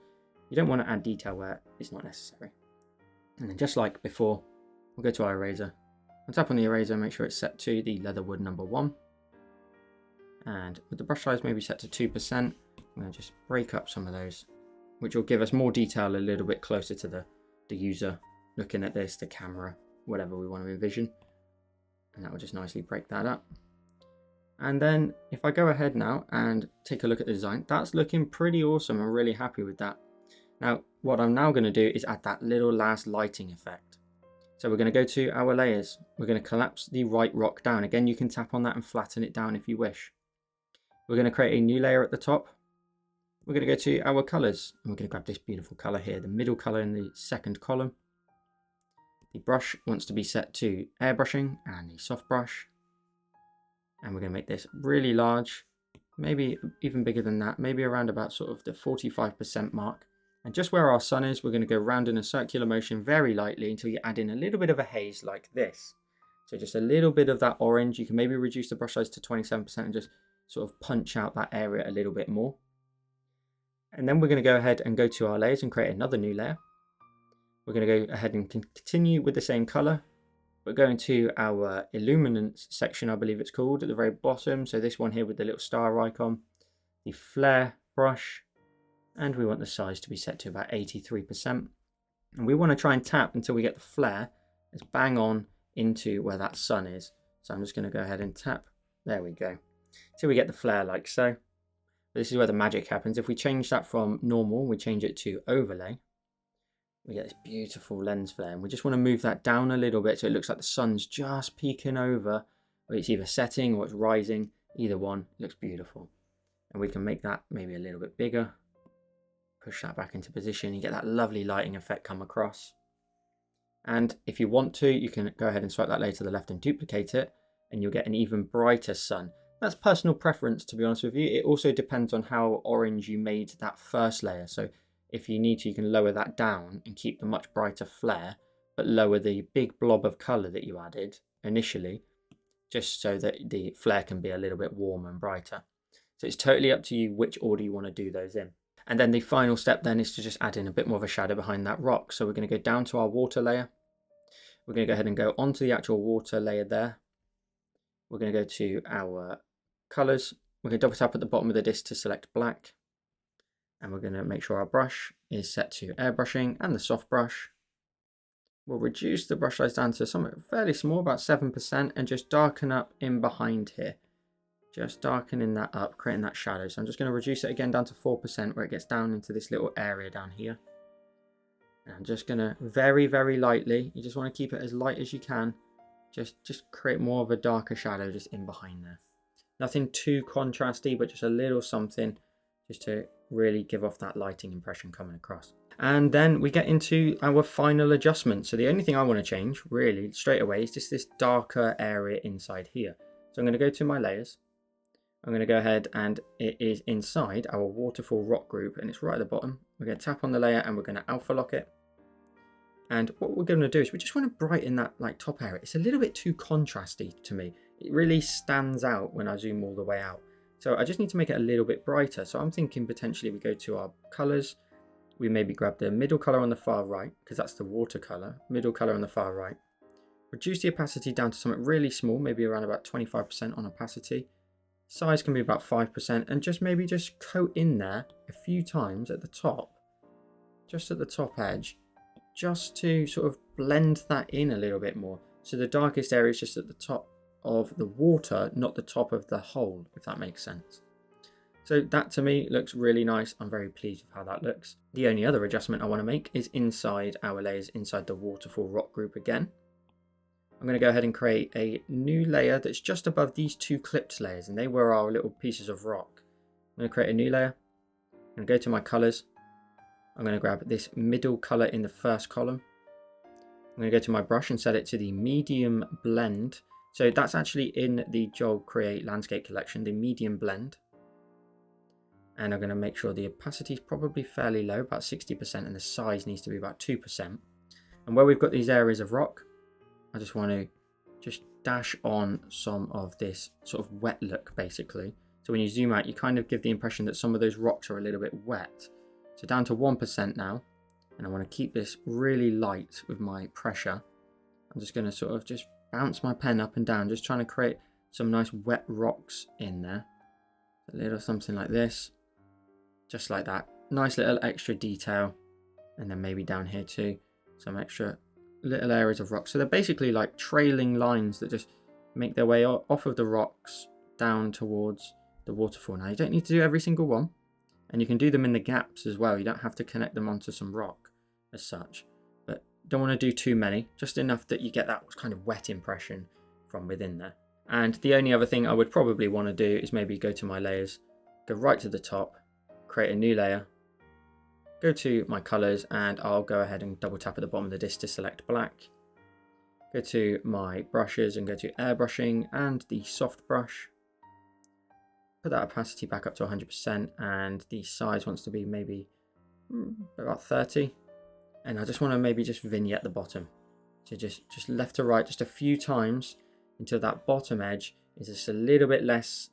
you don't want to add detail where it's not necessary. And then just like before, we'll go to our eraser. I'll tap on the eraser, make sure it's set to the Leatherwood number 1. And with the brush size maybe set to 2%, I'm going to just break up some of those, which will give us more detail a little bit closer to the user looking at this, the camera, whatever we want to envision. And that will just nicely break that up. And then if I go ahead now and take a look at the design, that's looking pretty awesome. I'm really happy with that. Now, what I'm now going to do is add that little last lighting effect. So we're going to go to our layers. We're going to collapse the right rock down. Again, you can tap on that and flatten it down if you wish. We're going to create a new layer at the top. We're going to go to our colors and we're going to grab this beautiful color here, the middle color in the second column. The brush wants to be set to airbrushing and the soft brush. And we're going to make this really large, maybe even bigger than that, maybe around about sort of the 45% mark. And just where our sun is, we're going to go round in a circular motion very lightly until you add in a little bit of a haze like this. So just a little bit of that orange. You can maybe reduce the brush size to 27% and just sort of punch out that area a little bit more. And then we're going to go ahead and go to our layers and create another new layer. We're going to go ahead and continue with the same color. We're going to our illuminance section, I believe it's called, at the very bottom. So this one here with the little star icon, the flare brush, and we want the size to be set to about 83%. And we want to try and tap until we get the flare as bang on into where that sun is. So I'm just going to go ahead and tap. There we go. Till we get the flare like so. This is where the magic happens. If we change that from normal, we change it to overlay, we get this beautiful lens flare. And we just want to move that down a little bit so it looks like the sun's just peeking over, or it's either setting or it's rising. Either one looks beautiful. And we can make that maybe a little bit bigger. Push that back into position. You get that lovely lighting effect come across. And if you want to, you can go ahead and swipe that layer to the left and duplicate it, and you'll get an even brighter sun. That's personal preference, to be honest with you. It also depends on how orange you made that first layer. So if you need to, you can lower that down and keep the much brighter flare, but lower the big blob of color that you added initially, just so that the flare can be a little bit warmer and brighter. So it's totally up to you which order you want to do those in. And then the final step then is to just add in a bit more of a shadow behind that rock. So we're going to go down to our water layer. We're going to go ahead and go onto the actual water layer there. We're going to go to our colors. we're going to double tap at the bottom of the disc to select black. And we're going to make sure our brush is set to airbrushing and the soft brush. We'll reduce the brush size down to something fairly small, about 7%, and just darken up in behind here. Just darkening that up, creating that shadow. So I'm just going to reduce it again down to 4% where it gets down into this little area down here. And I'm just going to very, very lightly, you just want to keep it as light as you can. Just create more of a darker shadow just in behind there. Nothing too contrasty, but just a little something just to really give off that lighting impression coming across. And then we get into our final adjustment. So the only thing I want to change really straight away is just this darker area inside here. So I'm going to go to my layers. I'm going to go ahead and it is inside our Waterfall Rock group and it's right at the bottom. We're going to tap on the layer and we're going to alpha lock it. And what we're going to do is we just want to brighten that like top area. It's a little bit too contrasty to me. It really stands out when I zoom all the way out. So I just need to make it a little bit brighter. So I'm thinking potentially we go to our colors. We maybe grab the middle color on the far right because that's the watercolor. Middle color on the far right. Reduce the opacity down to something really small, maybe around about 25% on opacity. Size can be about 5% and just maybe just coat in there a few times at the top, just at the top edge, just to sort of blend that in a little bit more. So the darkest area is just at the top of the water, not the top of the hole, if that makes sense. So that to me looks really nice. I'm very pleased with how that looks. The only other adjustment I want to make is inside our layers, inside the Waterfall Rock group again. I'm going to go ahead and create a new layer that's just above these two clipped layers, and they were our little pieces of rock. I'm going to create a new layer. I'm going to go to my colors. I'm going to grab this middle color in the first column. I'm going to go to my brush and set it to the medium blend. So that's actually in the Create landscape collection, the medium blend. And I'm going to make sure the opacity is probably fairly low, about 60%, and the size needs to be about 2%. And where we've got these areas of rock, I just want to just dash on some of this sort of wet look basically. So when you zoom out, you kind of give the impression that some of those rocks are a little bit wet. So down to 1% now, and I want to keep this really light with my pressure. I'm just going to sort of just bounce my pen up and down, just trying to create some nice wet rocks in there. A little something like this, just like that. Nice little extra detail. And then maybe down here too, some extra little areas of rock. So they're basically like trailing lines that just make their way off of the rocks down towards the waterfall. Now you don't need to do every single one, and you can do them in the gaps as well. You don't have to connect them onto some rock as such, but don't want to do too many, just enough that you get that kind of wet impression from within there. And the only other thing I would probably want to do is maybe go to my layers, go right to the top, create a new layer, go to my colors, and I'll go ahead and double tap at the bottom of the disc to select black. Go to my brushes and go to airbrushing and the soft brush. Put that opacity back up to 100%, and the size wants to be maybe about 30. And I just want to maybe just vignette the bottom. So just left to right just a few times until that bottom edge is just a little bit less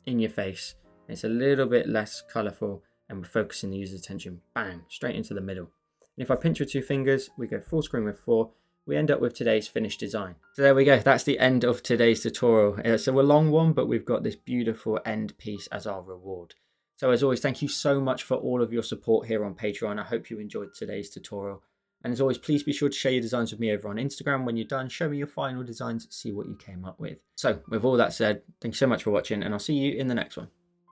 in your face. It's a little bit less colorful, and we're focusing the user's attention, bang, straight into the middle. And if I pinch with 2 fingers, we go full screen with 4, we end up with today's finished design. So there we go, that's the end of today's tutorial. It's a long one, but we've got this beautiful end piece as our reward. So as always, thank you so much for all of your support here on Patreon. I hope you enjoyed today's tutorial. And as always, please be sure to share your designs with me over on Instagram. When you're done, show me your final designs, see what you came up with. So with all that said, thanks so much for watching, and I'll see you in the next one.